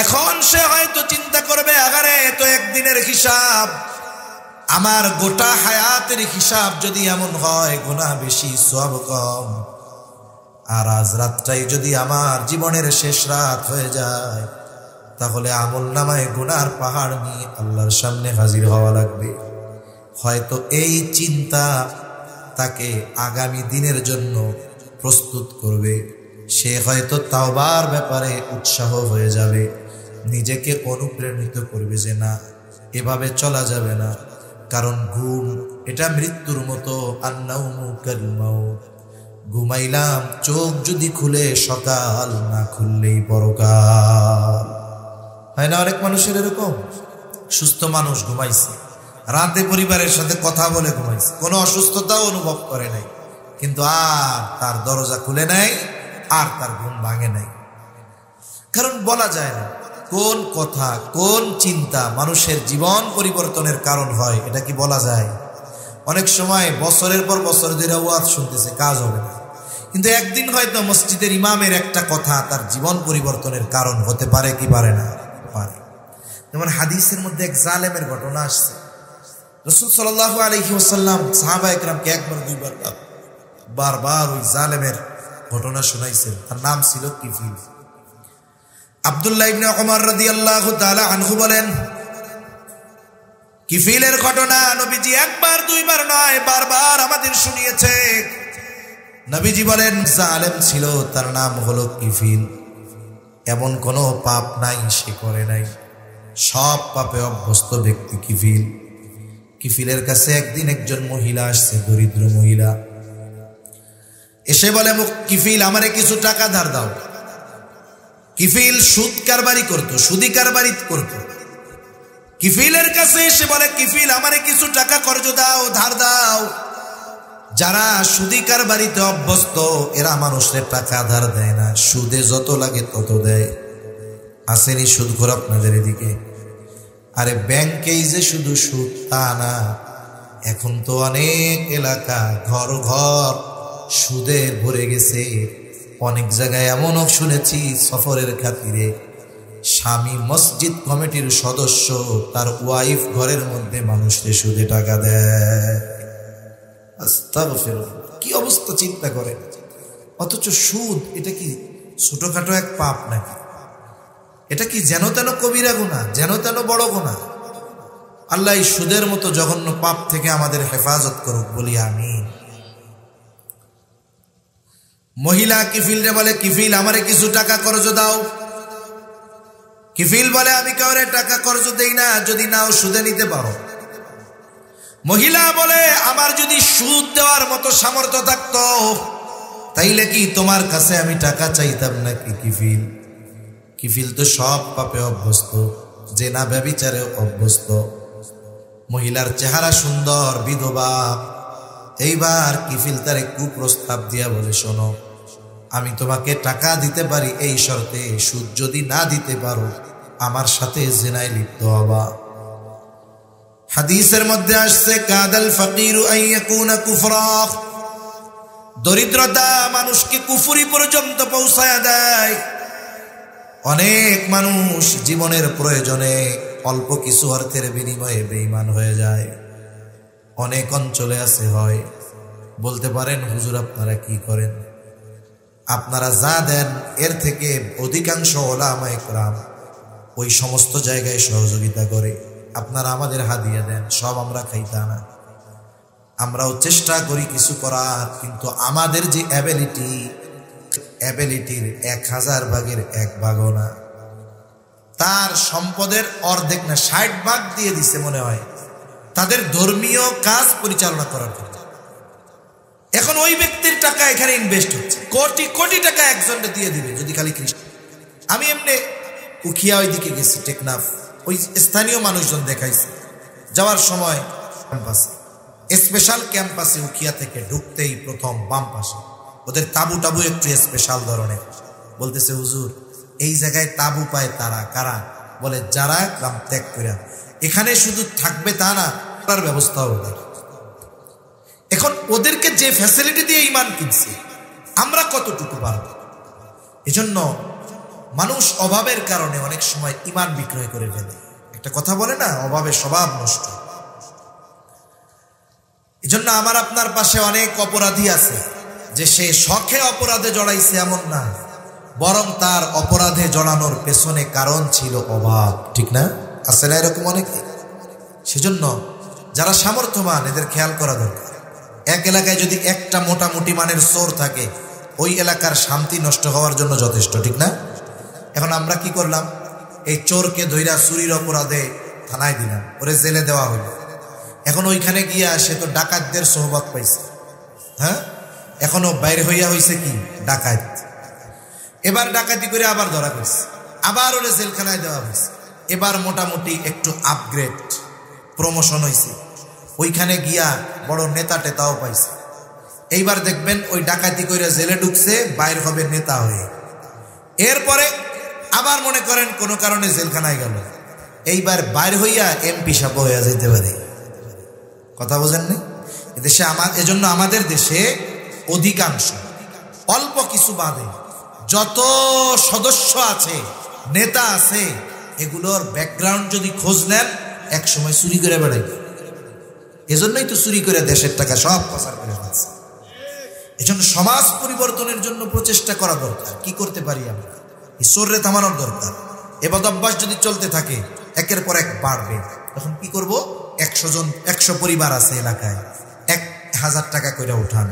এখন সে হয়তো চিন্তা করবে, আগারে তো একদিনের হিসাব, আমার গোটা হায়াতের হিসাব যদি এমন হয়, গুনাহ বেশি সওয়াব কম, আর আজ রাতটাই যদি আমার জীবনের শেষ রাত হয়ে যায়, তাহলে আমলনামায় গুনার পাহাড় নিয়ে আল্লাহর সামনে হাজির হওয়া লাগবে। হয়তো এই চিন্তা তাকে আগামী দিনের জন্য প্রস্তুত করবে। সে হয়তো তাওবার ব্যাপারে উৎসাহ হয়ে যাবে, নিজেকে অনুপ্রাণিত করবে যে না, এভাবে চলা যাবে না, কারণ ঘুম এটা মৃত্যুর মতো। আন্নাউমু কাল মাউত, ঘুমাইলাম, চোখ যদি খুলে সকাল, না খুললেই পরকাল। হয় না অনেক মানুষের এরকম? সুস্থ মানুষ ঘুমাইছে, রাতে পরিবারের সাথে কথা বলে ঘুমাইছে, কোনো অসুস্থতাও অনুভব করে নাই, কিন্তু আর তার দরজা খুলে নাই, আর তার ঘুম ভাঙে নাই। কারণ বলা যায় না কোন কথা, কোন চিন্তা মানুষের জীবন পরিবর্তনের কারণ হয়, এটা কি বলা যায়? অনেক সময় বছরের পর বছর ধরে ওয়াজ শুনতেছে, কাজ হবে না, কিন্তু একদিন হয়তো মসজিদের ইমামের একটা কথা তার জীবন পরিবর্তনের কারণ হতে পারে কি পারে না? পারে। যেমন হাদিসের মধ্যে এক জালেমের ঘটনা আসছে। রাসূল সাল্লাল্লাহু আলাইহি ওয়াসাল্লাম সাহাবা ইকরামকে একবার দুইবার বারবার ওই জালেমের ঘটনা শোনাইছেন। তার নাম ছিল কিফিল। আব্দুল্লাহ ইবনে ওমর রাদিয়াল্লাহু তাআলা আনহু বলেন, কিফিলের ঘটনা নবীজি একবার দুইবার নয়, বারবার আমাদের শুনিয়েছে। নবীজি বলেন, জালেম ছিল, তার নাম হলো কিফিল। এমন কোনো পাপ নাই সে করে নাই, সব পাপে অভ্যস্ত ব্যক্তি কিফিল। কিফিলের কাছে একদিন একজন মহিলা আসছে, দরিদ্র মহিলা। এসে বলে, কিফিল আমারে কিছু টাকা ধার দাও। কিফিল সুদ কারবারি করতো, সুদি কারবারি করতো। কিফিলের কাছে এসে বলে, কিফিল আমারে কিছু টাকা কর্জ দাও, ধার দাও। যারা সুদি কারবারিতে অভ্যস্ত এরা মানুষের টাকা ধার দেয় না, সুদে যত লাগে তত দেয়। আসেনি সুদখোর আপনাদের এদিকে? আরে ব্যাংকেই যে শুধু সুদ তা না, এখন তো অনেক এলাকা ঘর ঘর সুদে ভরে গেছে। অনেক জায়গায় এমনও শুনেছি, সফরের খাতিরে স্বামী মসজিদ কমিটির সদস্য, তার ওয়াইফ ঘরের মধ্যে মানুষকে সুদে টাকা দেয়। আস্তাগফিরুল্লাহ, কি অবস্থা চিন্তা করেন। অথচ সুদ এটা কি ছোটখাটো এক পাপ নাকি? এটা কি যেন তেন কবিরা গুনাহ, যেন তেন বড় গুনাহ? আল্লাহ এই সুদের মতো জঘন্য পাপ থেকে আমাদের হেফাজত করুক, বলি আমিন। মহিলা কিফিলরে বলে, কিফিল আমারে কিছু টাকা কর্জ দাও। কিফিল বলে, আমি কাউরে টাকা কর্জ দেই না, যদি নাও সুদে নিতে পারো। মহিলা বলে, আমার যদি সুদ দেওয়ার মতো সামর্থ্য থাকতো তাইলে কি তোমার কাছে আমি টাকা চাইতাম নাকি? কিফিল কিফিল তো সব পাপে অভ্যস্ত, জেনা ব্যভিচারে অভ্যস্ত। মহিলার চেহারা সুন্দর, বিধবা। এইবার কিফিল তারে কুপ্রস্তাব দিয়া বলে, শোনো, আমি তোমাকে টাকা দিতে পারি এই শর্তে, সুদ যদি না দিতে পারো আমার সাথে জিনায় লিপ্ত হবা। হাদিসের মধ্যে আসছে, কাদাল ফাকিরু আন ইয়াকুনা কুফরা, দরিদ্রতা মানুষকে কুফরি পর্যন্ত পৌঁছায়া দেয়। অনেক মানুষ জীবনের প্রয়োজনে অল্প কিছু অর্থের বিনিময়ে বেঈমান হয়ে যায়। অনেক অঞ্চলে আছে, হয় বলতে পারেন, হুজুর আপনারা কি করেন? আপনারা যা দেন এর থেকে অধিকাংশ উলামায়ে কেরাম ওই সমস্ত জায়গায় সহযোগিতা করে। আপনারা আমাদের হাদিয়া দেন, সব আমরা খাইতা না। আমরাও চেষ্টা করি কিছু করার, কিন্তু আমাদের যে অ্যাবিলিটির 1000 ভাগের 1 ভাগও না। তার সম্পদের অর্ধেক না 60 ভাগ দিয়ে দিছে মনে হয় তাদের ধর্মীয় কাজ পরিচালনা করার জন্য। এখন ওই ব্যক্তির টাকা এখানে ইনভেস্ট হচ্ছে, কোটি কোটি টাকা একজনকে দিয়ে দিবে যদি খালি খ্রিস্টান। আমি এমনি উখিয়া ওই দিকে গেছি, টেকনাফ, ওই স্থানীয় মানুষজন দেখাইছে। যাওয়ার সময় ক্যাম্পাসে, স্পেশাল ক্যাম্পাসে উখিয়া থেকে ঢুকতেই প্রথম বাম পাশে ওদের তাবু টাবু একটু স্পেশাল ধরনের। বলতেছে হুজুর এই জায়গায় তাবু পায় তারা কারা? বলে যারা গ্রাম ত্যাগ করে এখানে শুধু থাকবে তা না, তার ব্যবস্থা ওদের। এখন ওদেরকে যে ফ্যাসিলিটি দিয়ে ঈমান কিনছে, আমরা কতটুকু পারব? এজন্য মানুষ অভাবের কারণে অনেক সময় ঈমান বিক্রয় করে ফেলে। একটা কথা বলে না, অভাবে স্বভাব নষ্ট। এজন্য আমার আপনার পাশে অনেক অপরাধী আছে যে সে শখে অপরাধে জড়াইছে এমন না, বরং তার অপরাধে জড়ানোর পেছনে কারণ ছিল অভাব। ঠিক না? আছে না এরকম অনেকে? সেজন্য যারা সামর্থ্যবান এদের খেয়াল করা দরকার। এক এলাকায় যদি একটা মোটামুটি মানের চোর থাকে, ওই এলাকার শান্তি নষ্ট হওয়ার জন্য যথেষ্ট। ঠিক না? এখন আমরা কি করলাম? এই চোরকে ধইরা চুরির অপরাধে থানায় দিলাম, ওরে জেলে দেওয়া হলো। এখন ওইখানে গিয়া সে তো ডাকাতদের সোহবত পাইছে, হ্যাঁ, এখনো বাইরে হইয়া হইছে কি ডাকাত। এবার ডাকাতি করে আবার ধরা পড়ছে, আবার ওরে জেলখানায় দেওয়া হয়েছে। এবার মোটামুটি একটু আপগ্রেড, প্রমোশন হয়েছে, ওইখানে গিয়া বড় নেতা টেতাও পাইছে। এইবার দেখবেন ওই ডাকাতি করে জেলে ঢুকছে, বাইর হবে নেতা হয়ে। এরপরে আবার মনে করেন কোনো কারণে জেলখানায় গেল, এইবার বাইর হইয়া এমপি সাহেব হইয়া যেতে পারে। কথা বোঝেননি? এদেশে এজন্য আমাদের দেশে অধিকাংশ, অল্প কিছু বাদে যত সদস্য আছে, নেতা আছে, এগুলোর ব্যাকগ্রাউন্ড যদি খোঁজ নেন এক সময় চুরি করে বেড়াই। এজন্যই তো চুরি করে দেশের টাকা সব পাচার করে ফেলছে। এজন্য সমাজ পরিবর্তনের জন্য প্রচেষ্টা করা দরকার। কি করতে পারি আমরা? ঈশ্বরে থামানোর দরকার। এবার অভ্যাস যদি চলতে থাকে একের পর এক বাড়বে। তখন কি করব? 100 পরিবার আছে এলাকায়, 1000 টাকা করে উঠান।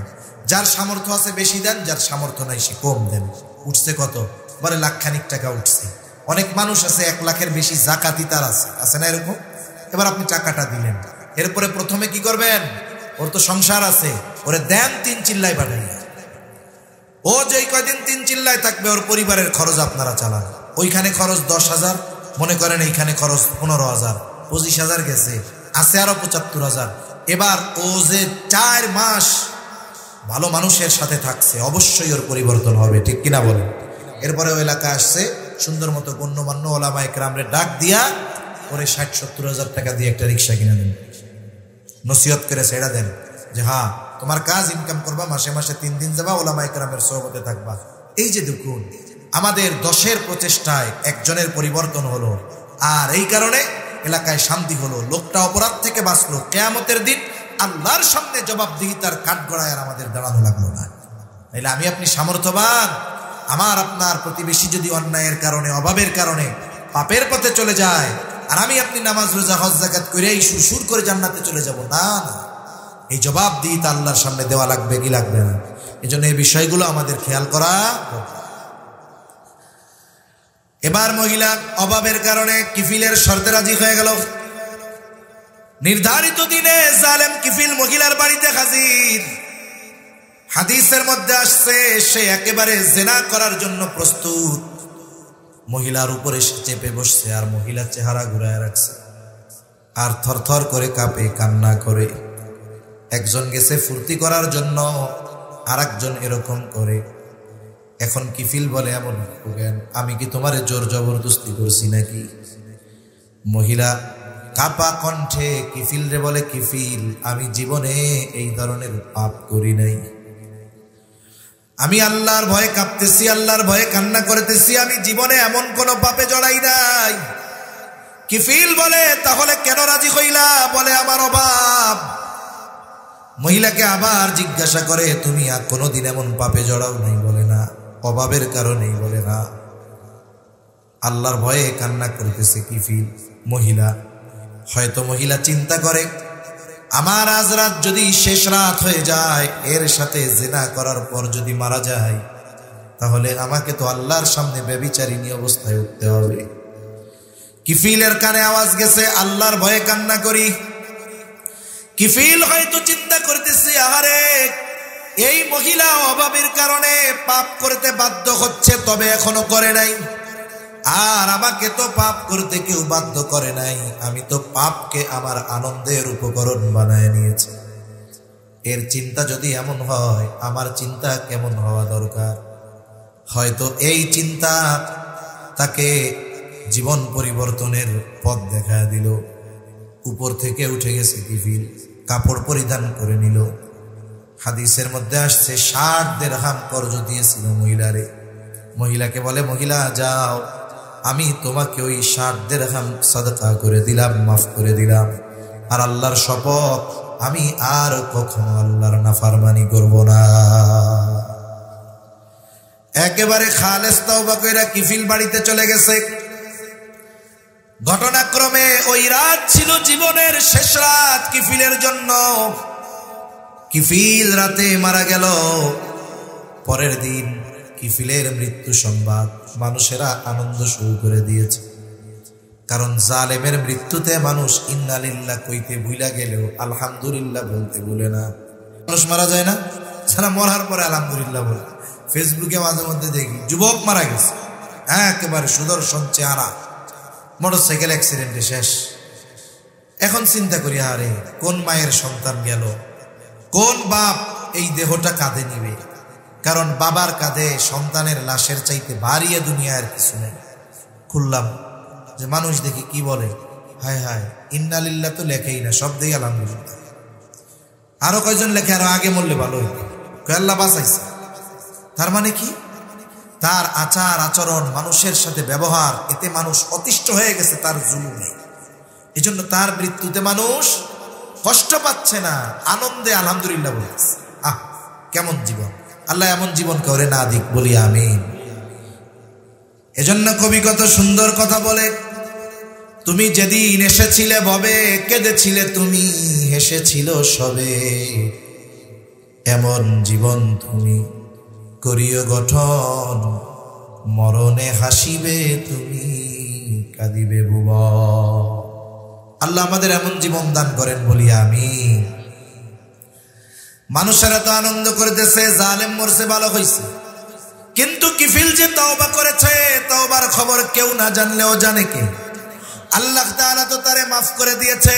যার সামর্থ্য আছে বেশি দেন, যার সামর্থ্য নাই সে কম দেন। উঠছে কত? বলে লাখখানিক টাকা উঠছে। অনেক মানুষ আছে 1 লাখের বেশি জাকাতি তার আছে না এরকম? এবার আপনি টাকাটা দিলেন, এরপরে প্রথমে কি করবেন? ওর তো সংসার আছে, ওরে দেন 3 চিল্লায় পাঠাইয়া। ও যেই কয়দিন 3 চিল্লায় থাকবে ওর পরিবারের খরচ আপনারা চালান। ওইখানে খরচ 10,000, মনে করেন এইখানে খরচ 15,000, 25,000 গেছে, আছে আরো 75,000। এবার ও যে 4 মাস ভালো মানুষের সাথে থাকছে, অবশ্যই ওর পরিবর্তন হবে। ঠিক কিনা বলেন? এরপরে ওই এলাকা আসছে, সুন্দর মতো গণ্যমান্য ওলামায়ে কেরামরে ডাক দিয়া ওরে 60-70,000 টাকা দিয়ে একটা রিক্সা কিনে দেন, নসিহত করে ছেড়া দেন যে হ্যাঁ তোমার কাজ, ইনকাম করবা, মাসে মাসে 3 দিন যাবা, ওলামায়ে কেরামের সোহবতে থাকবা। এই যে দেখুন, আমাদের 10-এর প্রচেষ্টায় একজনের পরিবর্তন হলো, আর এই কারণে এলাকায় শান্তি হলো, লোকটা অপরাধ থেকে বাঁচলো। কিয়ামতের দিন আল্লাহর সামনে জবাবদিহিতার কাঠগড়ায় আর আমাদের দাঁড়ানো লাগলো না। তাইলে আমি আপনি সামর্থ্যবান, আমার আপনার প্রতিবেশী যদি অন্যায়ের কারণে, অভাবের কারণে পাপের পথে চলে যায়, আর আমি আপনি নামাজ রোজা হজ যাকাত করে এই সুর করে জান্নাতে চলে যাব না। এই জবাবদিহিতা আল্লাহর সামনে দেওয়া লাগবে কি লাগবে না? এই জন্য এই বিষয়গুলো আমাদের খেয়াল করা। এবার মহিলা অভাবের কারণে কিফিলের শর্তে রাজি হয়ে গেল। নির্ধারিত দিনে জালেম কিফিল মহিলার বাড়িতে হাজির। হাদিসের মধ্যে আসছে সে একেবারে জিনা করার জন্য প্রস্তুত। মহিলার উপরে সে চেপে বসছে, আর মহিলা চেহারা ঘুরায় রাখছে, আর থরথর করে কাঁপে, কান্না করে। একজন গেছে ফুর্তি করার জন্য, আর একজন এরকম করে। এখন কিফিল বলে, এমন আমি কি তোমারে জোর জবরদস্তি করছি নাকি? মহিলা কাপা কণ্ঠে কিফিল রে বলে, কিফিল আমি জীবনে এই ধরনের পাপ করি নাই, আমি আল্লাহর ভয়ে কাঁপতেছি, আল্লাহর ভয়ে কান্না করতেছি, আমি জীবনে এমন কোন পাপে জড়াই নাই। কিফিল বলে, তাহলে কেন রাজি হইলা? বলে আমার অভাব। মহিলাকে আবার জিজ্ঞাসা করে, তুমি আর কোনোদিন এমন পাপে জড়াও নাই? বলে না, অভাবের কারণেই। বলে না, আল্লাহর ভয়ে কান্না করতেছে কিফিল। মহিলা হয়তো মহিলা চিন্তা করে, আমার আজ রাত যদি শেষ রাত হয়ে যায়, এর সাথে জিনা করার পর যদি মারা যায়, তাহলে আমাকে তো আল্লাহর সামনে ব্যভিচারিণী অবস্থায় উঠতে হবে। কিফিলের কানে আওয়াজ গেছে, আল্লাহর ভয়ে কান্না করি। কিফিল হয়তো চিন্তা করতেছে, আহারে এই মহিলা অভাবের কারণে পাপ করতে বাধ্য হচ্ছে, তবে এখনো করে নাই। আর আমাকে তো পাপ করতে কেউ বাধ্য করে নাই, আমি তো পাপকে আমার আনন্দের উপকরণ বানায় নিয়েছি। এর চিন্তা যদি এমন হয়, আমার চিন্তা কেমন হওয়া দরকার? হয়তো এই চিন্তা তাকে জীবন পরিবর্তনের পথ দেখা দিল। উপর থেকে উঠে গেছে কিফিল, কাপড় পরিধান করে নিল। হাদিসের মধ্যে আসছে 60 দিরহাম কর্জ দিয়েছিল মহিলারে। মহিলাকে বলে, মহিলা যাও, আমি তোমাকে ওই 60 দিরহাম সাদকা করে দিলাম, মাফ করে দিলাম। আর আল্লাহর শপথ, আমি আর কখনো আল্লাহর নাফরমানি করব না। একেবারে খালেস তওবা কইরা কিফিল বাড়িতে চলে গেছে। ঘটনাক্রমে ওই রাত ছিল জীবনের শেষ রাত কিফিলের জন্য। কিফিল রাতে মারা গেল। পরের দিন কিফিলের মৃত্যু সংবাদ মানুষেরা আনন্দ শুরু করে দিয়েছে। কারণ জালেমের মৃত্যুতে মানুষ ইন্না লিল্লাহ কইতে ভুলা গেলেও আলহামদুলিল্লাহ বলতে ভুলে না। মানুষ মারা যায় না, যারা মরার পরে আলহামদুলিল্লাহ বলে। ফেসবুকে মাঝে মধ্যে দেখি যুবক মারা গেছে, একেবারে সুদর্শন চেহারা, মোটরসাইকেল অ্যাক্সিডেন্টে শেষ। এখন চিন্তা করি, আরে কোন মায়ের সন্তান গেল, কোন বাপ এই দেহটা কাঁধে নিবে? কারণ বাবার কাঁধে সন্তানের লাশের চাইতে ভারী দুনিয়ার কিছু নেই। খুললাম যে মানুষ দেখি কি বলে, হায় হায় ইন্না লিল্লাহ তো লেখেই না, সব দেখি আলহামদুলিল্লাহ। আরো কয়জন লেখে আরো আগে মরলে ভালো হইত, আল্লাহ বাঁচাইছে। তার মানে কি? তার আচার আচরণ, মানুষের সাথে ব্যবহার, এতে মানুষ অতিষ্ঠ হয়ে গেছে তার জুলুমে। এই জন্য তার মৃত্যুতে মানুষ কষ্ট পাচ্ছে না, আনন্দে আলহামদুলিল্লাহ বলছে। আহ, কেমন জীবন! আল্লাহ এমন জীবন করে না দিক, বলি আমিন। এজন্য কবি কত সুন্দর কথা বলে, তুমি যেদিন এসেছিলে ভবে, কেঁদেছিলে তুমি, হেসেছিল সবে। এমন জীবন তুমি করিও গঠন, মরণে হাসিবে তুমি, কাঁদিবে ভুবন। আল্লাহ আমাদের এমন জীবন দান করেন, বলি আমিন। মানুষেরা তো আনন্দ করতেছে, জালেম মরছে ভালো হইছে। কিন্তু কিফিল যে তওবা করেছে, তওবার খবর কেউ না জানলেও জানে কে? আল্লাহ তাআলা তো তারে মাফ করে দিয়েছে।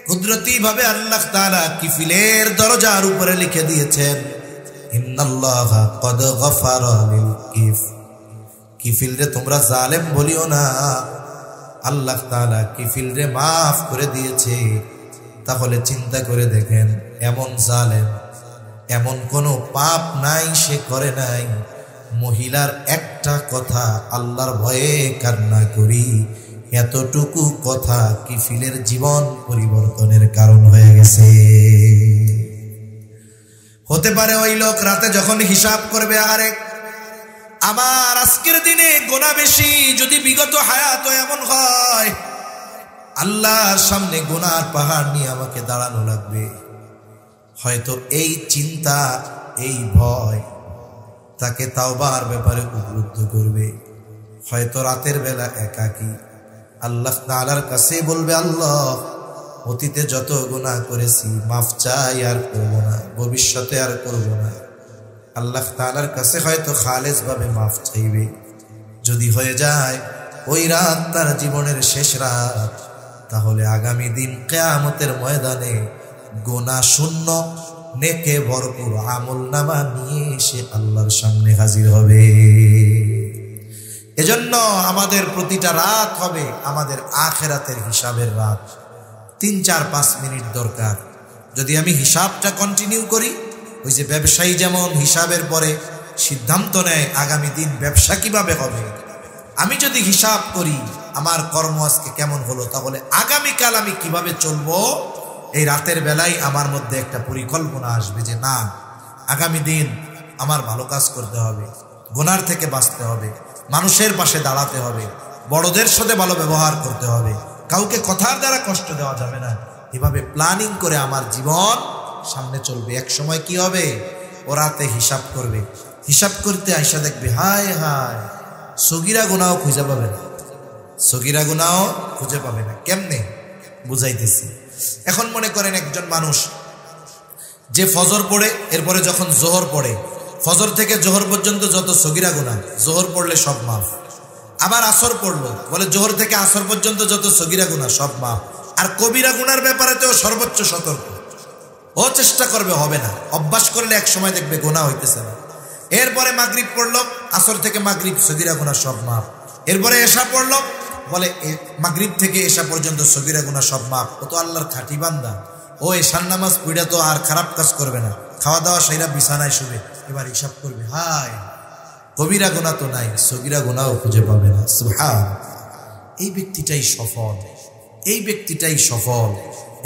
কুদরতি ভাবে আল্লাহ তাআলা কিফিলের দরজার উপরে লিখে দিয়েছেন, ইন্নাল্লাহা ক্বাদ গফারা লিল কিফিল রে তোমরা জালেম বলিও না, আল্লাহ তাআলা কিফিল রে মাফ করে দিয়েছে। তাহলে চিন্তা করে দেখেন, এমন জালেম, এমন কোনো পাপ নাই সে করে নাই। মহিলার একটা কথা, আল্লাহর ভয়ে কান্না করি, এতটুকু কথা কিফিলের জীবন পরিবর্তনের কারণ হয়ে গেছে। হতে পারে ওই লোক রাতে যখন হিসাব করবে, আরে আমার আজকের দিনে গুনাহ বেশি, যদি বিগত হায়াত এমন হয়, আল্লাহর সামনে গুনার পাহাড় নিয়ে আমাকে দাঁড়ানো লাগবে। হয়তো এই চিন্তা, এই ভয় তাকে তাওবার ব্যাপারে উদ্বুদ্ধ করবে। হয়তো রাতের বেলা একাকী আল্লাহ তাআলার কাছে বলবে, আল্লাহ অতীতে যত গুনাহ করেছি মাফ চাই, আর করব না, ভবিষ্যতে আর করব না। আল্লাহ তাআলার কাছে হয়তো খালেস ভাবে মাফ চাইবে। যদি হয়ে যায় ওই রাত তার জীবনের শেষ রাত, তাহলে আগামী দিন কিয়ামতের ময়দানে গুনাহ শূন্য নেকে ভরপুর আমলনামা নিয়ে সে আল্লাহর সামনে হাজির হবে। এজন্য আমাদের প্রতিটা রাত হবে আমাদের আখিরাতের হিসাবের রাত। 3-4-5 মিনিট দরকার। যদি আমি হিসাবটা কন্টিনিউ করি, ওই যে ব্যবসায়ী যেমন হিসাবের পরে সিদ্ধান্ত নেয় আগামী দিন ব্যবসা কিভাবে হবে, আমি যদি হিসাব করি আমার কর্ম আজকে কেমন হলো, তাহলে আগামীকাল আমি কিভাবে চলবো, এই রাতের বেলায় আমার মধ্যে একটা পরিকল্পনা আসবে যে না, আগামী দিন আমার ভালো কাজ করতে হবে, গুনার থেকে বাঁচতে হবে, মানুষের পাশে দাঁড়াতে হবে, বড়দের সাথে ভালো ব্যবহার করতে হবে, কাউকে কথার দ্বারা কষ্ট দেওয়া যাবে না। এভাবে প্ল্যানিং করে আমার জীবন সামনে চলবে। এক সময় কি হবে, ও রাতে হিসাব করবে, হিসাব করতে আইসা দেখবে হায় হায় সগীরা গুনাহ খুঁজে পাবে না, সগীরা গুনাহ খুঁজে পাবে না। কেমনে বুঝাইতেছি? এখন মনে করেন একজন মানুষ যে ফজর পড়ে এরপরে যখন জোহর পড়ে, ফজর থেকে জোহর পর্যন্ত যত সগীরা গুনাহ, জোহর পড়লে সব মাফ। আবার আসর পড়লো, বলে জোহর থেকে আসর পর্যন্ত যত সগীরা গুনাহ সব মাফ। আর কবিরা গুনার ব্যাপারে তো সর্বোচ্চ সতর্ক, ও চেষ্টা করবে হবে না, অভ্যাস করলে এক সময় দেখবে গুনাহ হইতেছে না। এরপরে মাগরিব পড়লো, আসর থেকে মাগরিব সগীরা গুনাহ সব মাফ। এরপরে এশা পড়লো, বলে মাগরিব থেকে এশা পর্যন্ত সগীরা গুনাহ সব মাফ। ও তো আল্লাহর খাঁটি বান্দা, ও এশার নামাজ পড়া তো আর খারাপ কাজ করবে না, খাওয়া দাওয়া সেরা বিছানায় শুবে, এবার হিসাব করবে হায় কবিরা গুনাহ তো নাই, সগীরা গুনাহও খুঁজে পাবে না। সুবহান, এই ব্যক্তিটাই সফল, এই ব্যক্তিটাই সফল।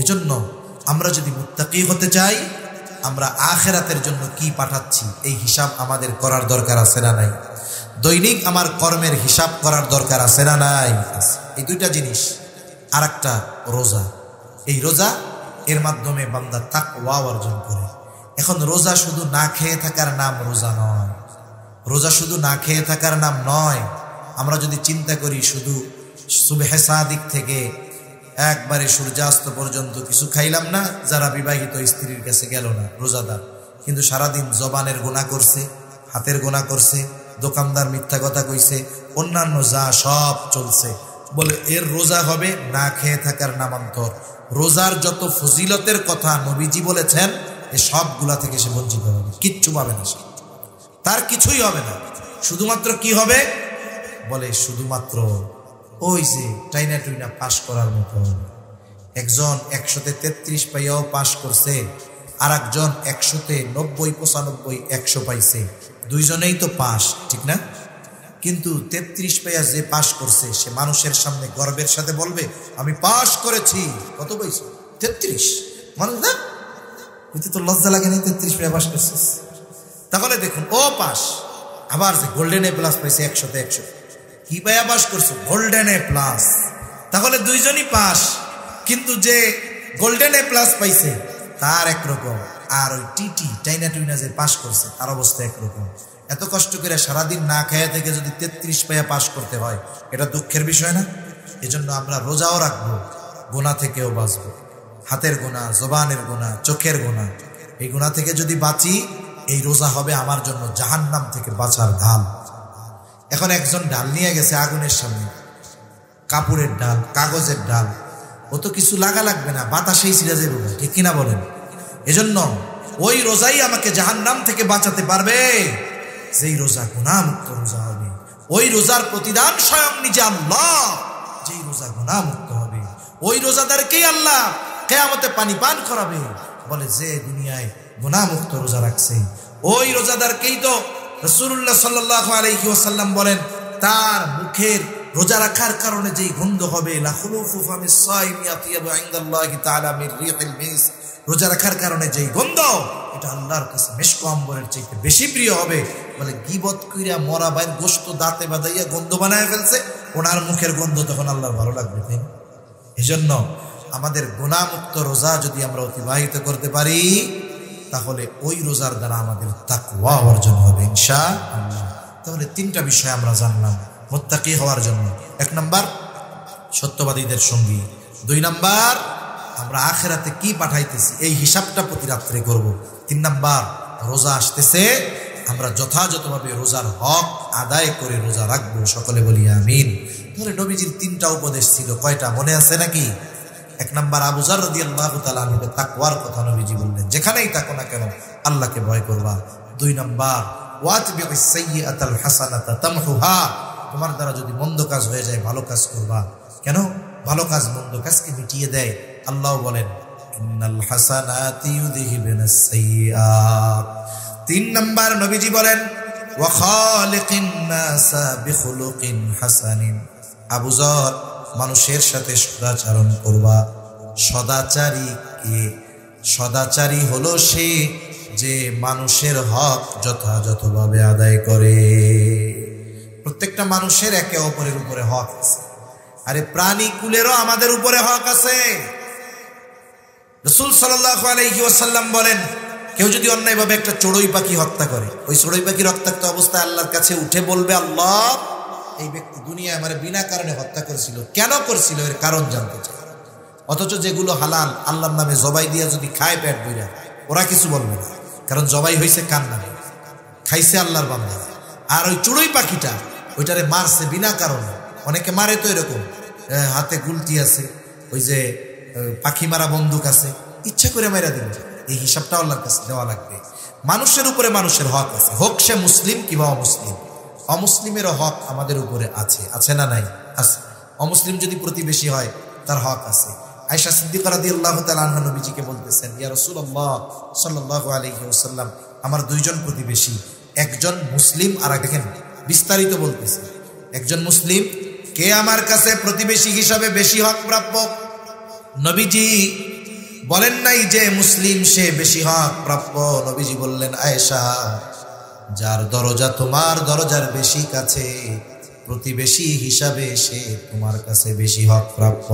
এজন্য আমরা যদি মুত্তাকি হতে চাই, আমরা আখিরাতের জন্য কি পাঠাচ্ছি এই হিসাব আমাদের করার দরকার আছে না নাই? দৈনিক আমার কর্মের হিসাব করার দরকার আছে না নাই? এই দুইটা জিনিস। আর একটা রোজা, এই রোজা এর মাধ্যমে বান্দা তাকওয়া অর্জন করে। এখন রোজা শুধু না খেয়ে থাকার নাম রোজা নয়, রোজা শুধু না খেয়ে থাকার নাম নয়। আমরা যদি চিন্তা করি শুধু সুবহে সাদিক থেকে একবারে সূর্যাস্ত পর্যন্ত কিছু খাইলাম না, যারা বিবাহিত স্ত্রীর কাছে গেল না রোজাদার, কিন্তু সারাদিন জবানের গুনাহ করছে, হাতের গুনাহ করছে, দোকানদার মিথ্যা কথা কইছে, অন্যান্য যা সব চলছে, বলে এর রোজা হবে না খেয়ে থাকার নামান্তর। রোজার যত ফজিলতের কথা নবীজি বলেছেন এই সবগুলা থেকে সে বঞ্চিত হবে, কিচ্ছু পাবে না সে, তার কিছুই হবে না। শুধুমাত্র কি হবে, বলে শুধুমাত্র ওই যে টাইনা টুইনা পাশ করার মতো। একজন 133 পাইয়াও পাশ করছে, আর একজন 100-তে 90, 95, 100 পাইছে, দুইজনেই তো পাশ, ঠিক না? কিন্তু 33 পাইয়া যে পাশ করছে সে মানুষের সামনে গর্বের সাথে বলবে আমি পাশ করেছি। কত পাইছে? 33। মানুষ না বুঝতে তো লজ্জা লাগে না 33 পাইয়া পাশ করছিস? তাহলে দেখুন ও পাশ, আবার যে গোল্ডেন এ প্লাস পাইছে 100-তে 100, কি পাইয়া পাশ করছে? Golden A plus. তাহলে দুইজনই পাশ, কিন্তু যে গোল্ডেন এ প্লাস পাইছে তার একরকম, আর ওই টিটি টাইনা টুইনা যে পাশ করছে তার অবস্থা একরকম। এত কষ্ট করে সারাদিন না খায়া থেকে যদি 33 পাইয়া পাশ করতে হয়, এটা দুঃখের বিষয় না? এজন্য আমরা রোজাও রাখবো, গুনাহ থেকেও বাঁচবো। হাতের গুনাহ, জবানের গুনাহ, চোখের গুনাহ, এই গুনাহ থেকে যদি বাঁচি, এই রোজা হবে আমার জন্য জাহান্নাম থেকে বাঁচার ঢাল। এখন একজন ডাল নিয়ে গেছে আগুনের সামনে, কাপড়ের ডাল, কাগজের ডাল, ও তো কিছু লাগা লাগবে না, বাতাসেই ছিঁড়ে যাবে, ঠিক কিনা বলেন? এজন্য ওই রোজাই আমাকে জাহান্নাম থেকে বাঁচাতে পারবে যেই রোজা গুনাহমুক্ত রোজা হবে। ওই রোজার প্রতিদান স্বয়ং নিজে আল্লাহ, যেই রোজা গুনাহমুক্ত হবে। ওই রোজাদারকেই আল্লাহ কিয়ামতে পানি পান করাবে, বলে যে দুনিয়ায় গুনাহমুক্ত রোজা রাখছে। ওই রোজাদারকেই তো রাসূলুল্লাহ সাল্লাল্লাহু আলাইহি ওয়াসাল্লাম বলেন তার মুখের রোজা রাখার কারণে যেই গন্ধ হবে, লা খুলুফু ফামিস সাইমি আতিয়াবু ইনদাল্লাহি তাআলা মির রিহিল মিস্ক, রোজা রাখার কারণে যেই গন্ধ, এটা আল্লাহর কাছে মিশক আম্বরের চাইতে বেশি প্রিয় হবে। বলে গীবত কইরা মরা বাইর গোশত দাঁতে বাঁধাইয়া গন্ধ বানায় ফেলছে, ওনার মুখের গন্ধ তখন আল্লাহর ভালো লাগবে, তাই না? এজন্য আমাদের গুনাহমুক্ত রোজা যদি আমরা অতিবাহিত করতে পারি, তাহলে ওই রোজার দ্বারা আমাদের তাকওয়া অর্জন হবে ইনশাআল্লাহ। তাহলে তিনটা বিষয় আমরা জানলাম মুত্তাকি হওয়ার জন্য। 1 নাম্বার সত্যবাদীদের সঙ্গী, 2 নাম্বার আমরা আখিরাতে কি পাঠাইতেছি এই হিসাবটা প্রতি রাত্রে করব, 3 নাম্বার রোজা আসতেছে, আমরা যথাযথভাবে রোজার হক আদায় করে রোজা রাখবো। সকলে বলি আমিন। তাহলে নবীজির 3টা উপদেশ ছিল, কয়টা মনে আছে নাকি? 1 নাম্বার আবু যর রাদিয়াল্লাহু তাআলা আনহু তাকওয়ার কথা নবীজি বললেন, যেখানেই থাকো না কেন আল্লাহকে ভয় করবা। 2 নাম্বার ওয়াতবিউস সাইয়্যাতাল হাসানাতা তামহুহা, তোমার দ্বারা যদি মন্দ কাজ হয়ে যায় ভালো কাজ করবা। কেন? ভালো কাজ মন্দ কাজকে মিটিয়ে দেয়। আল্লাহ বলেন ইন্নাল হাসানাতি ইউযহিবুনাস সাইয়্যাত। 3 নাম্বার নবীজি বলেন ওয়া খালিকিন নাসা বিখুলুকিন হাসানিন, আবু যর মানুষের সাথে সদাচরণ করবা। সদাচারী কে? সদাচারী হলো সে যে মানুষের হক যথাযথভাবে আদায় করে। প্রত্যেকটা মানুষের একে অপরের উপরে হক আছে, আরে প্রাণী কুলেরও আমাদের উপরে হক আছে। রাসূল সাল্লাল্লাহু আলাইহি ওয়াসাল্লাম বলেন কেউ যদি অন্যায়ভাবে একটা চড়ুই পাখি হত্যা করে, ওই চড়ুই পাখি রক্তাক্ত অবস্থায় আল্লাহর কাছে উঠে বলবে আল্লাহ এই ব্যক্তি দুনিয়ায় আমার বিনা কারণে হত্যা করেছিল, কেন করছিল এর কারণ জানতে চাই। অথচ যেগুলো হালাল আল্লাহর নামে জবাই দিয়া যদি খায় পেট ভইরা, ওরা কিছু বলবে না, কারণ জবাই হয়েছে কান্না, খাইছে আল্লাহর বান্দা। আর ওই চড়ুই পাখিটা ওইটারে মারছে বিনা কারণে। অনেকে মারে তো এরকম, হাতে গুলতি আছে, ওই যে পাখি মারা বন্দুক আছে, ইচ্ছা করে মেরা দিল। এই হিসাবটা আল্লাহর কাছে দেওয়া লাগবে। মানুষের উপরে মানুষের হক আছে, হোক সে মুসলিম কিংবা অমুসলিম। অমুসলিমেরও হক আমাদের উপরে আছে, আছে না নাই? আছে। অমুসলিম যদি প্রতিবেশী হয় তার হক আছে। আয়েশা সিদ্দিকা রাদিয়াল্লাহু তাআলা আনহা নবীজিকে বলতেছেন, ইয়া রাসূলুল্লাহ সাল্লাল্লাহু আলাইহি ওয়াসাল্লাম, আমার দুইজন প্রতিবেশী, একজন মুসলিম আর দেখেন বিস্তারিত বলতেছে, একজন মুসলিম, কে আমার কাছে প্রতিবেশী হিসাবে বেশি হক প্রাপ্য? নবীজি বলেন নাই যে মুসলিম সে বেশি হক প্রাপ্য। নবীজি বললেন, আয়েশা, যার দরজা তোমার দরজার বেশি কাছে, প্রতিবেশী হিসাবে সে তোমার কাছে বেশি হক প্রাপ্য।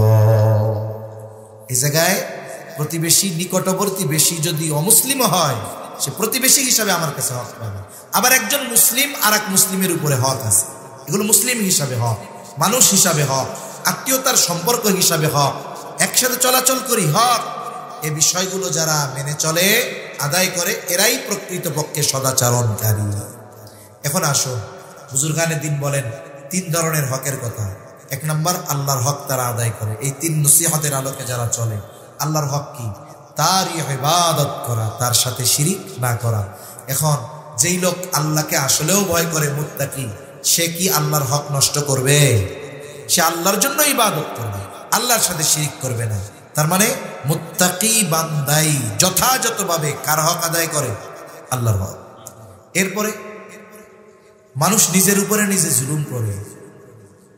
এই জায়গায় প্রতিবেশী, নিকটবর্তী বেশি যদি অমুসলিমও হয়, সে প্রতিবেশী হিসাবে আমার কাছে হক পাবে। আবার একজন মুসলিম আর এক মুসলিমের উপরে হক আছে, এগুলো মুসলিম হিসাবে হক, মানুষ হিসাবে হক, আত্মীয়তার সম্পর্ক হিসাবে হক, একসাথে চলাচল করি হক। এই বিষয়গুলো যারা মেনে চলে, আদায় করে, এরাই প্রকৃতপক্ষে সদাচরণকারী। এখন আসো, বুজুর্গানে দিন বলেন 3 ধরনের হকের কথা। 1 নম্বর, আল্লাহর হক তারা আদায় করে। এই 3 নসিহতের আলোকে যারা চলে, আল্লাহর হক কি? তার ইবাদত করা, তার সাথে শিরিক না করা। এখন যেই লোক আল্লাহকে আসলেও ভয় করে, মুত্তাকি, সে কি আল্লাহর হক নষ্ট করবে? সে আল্লাহর জন্য ইবাদত করবে, আল্লাহর সাথে শিরিক করবে না। তার মানে মুত্তাকি বান্দাই যথাযথভাবে কার হক আদায় করে? আল্লাহর হক। এরপরে মানুষ নিজের উপরে নিজে জুলুম করে।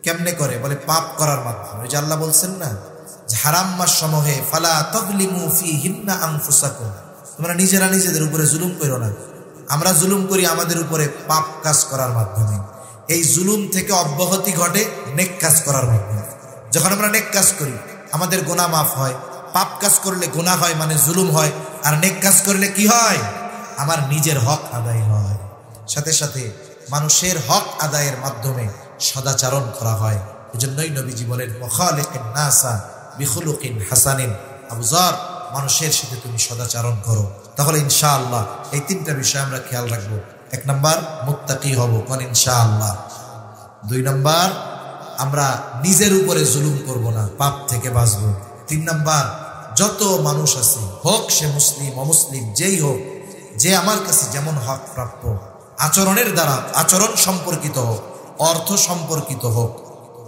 কেমনে করে? বলে পাপ করার মাধ্যমে। ওই যে আল্লাহ বলছেন না, হারাম মাস সমূহে ফালা তাযলিমু ফীহিন্না আনফুসাকুম, তোমরা নিজেরা নিজেদের উপরে জুলুম করো না। আমরা জুলুম করি আমাদের উপরে পাপ কাজ করার মাধ্যমে। এই জুলুম থেকে অব্যাহতি ঘটে নেক কাজ করার মাধ্যমে। যখন আমরা নেক কাজ করি আমাদের গুনাহ মাফ হয়। পাপ কাজ করলে গুনাহ হয়, মানে জুলুম হয়। আর নেক কাজ করলে কি হয়? আমার নিজের হক আদায় হয়। সাথে সাথে মানুষের হক আদায়ের মাধ্যমে সদাচরণ করা হয়। এজন্যই নবীজি বলেন, ওয়াখালিকিন নাসা বিখুলুকিন হাসানিন। আবু যর, মানুষের সাথে তুমি সদাচরণ করো, তাহলে ইনশাআল্লাহ এই 3টা বিষয় আমরা খেয়াল রাখবো। 1 নম্বর, মুত্তাকি হব, কোন ইনশাআল্লাহ। 2 নম্বর, আমরা নিজের উপরে জুলুম করব না, পাপ থেকে বাঁচবো। 3 নম্বর, যত মানুষ আছে, হোক সে মুসলিম অমুসলিম যেই হোক, যে আমার কাছে যেমন হক প্রাপ্য, আচরণের দ্বারা, আচরণ সম্পর্কিত হোক, অর্থ সম্পর্কিত হোক,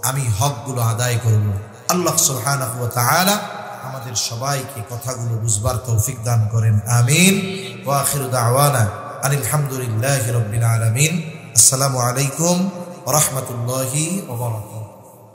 আমি হকগুলো আদায় করব। আল্লাহ সুবহানাহু ওয়া তাআলা আমাদের সবাইকে কথাগুলো বুঝবার তৌফিক দান করেন, আমিন। ওয়া আখিরু দাওয়ানা আনিল হামদুলিল্লাহি রাব্বিল আলামিন। আসসালামু আলাইকুম ওয়া রাহমাতুল্লাহি ওয়া বারাকাতুহু।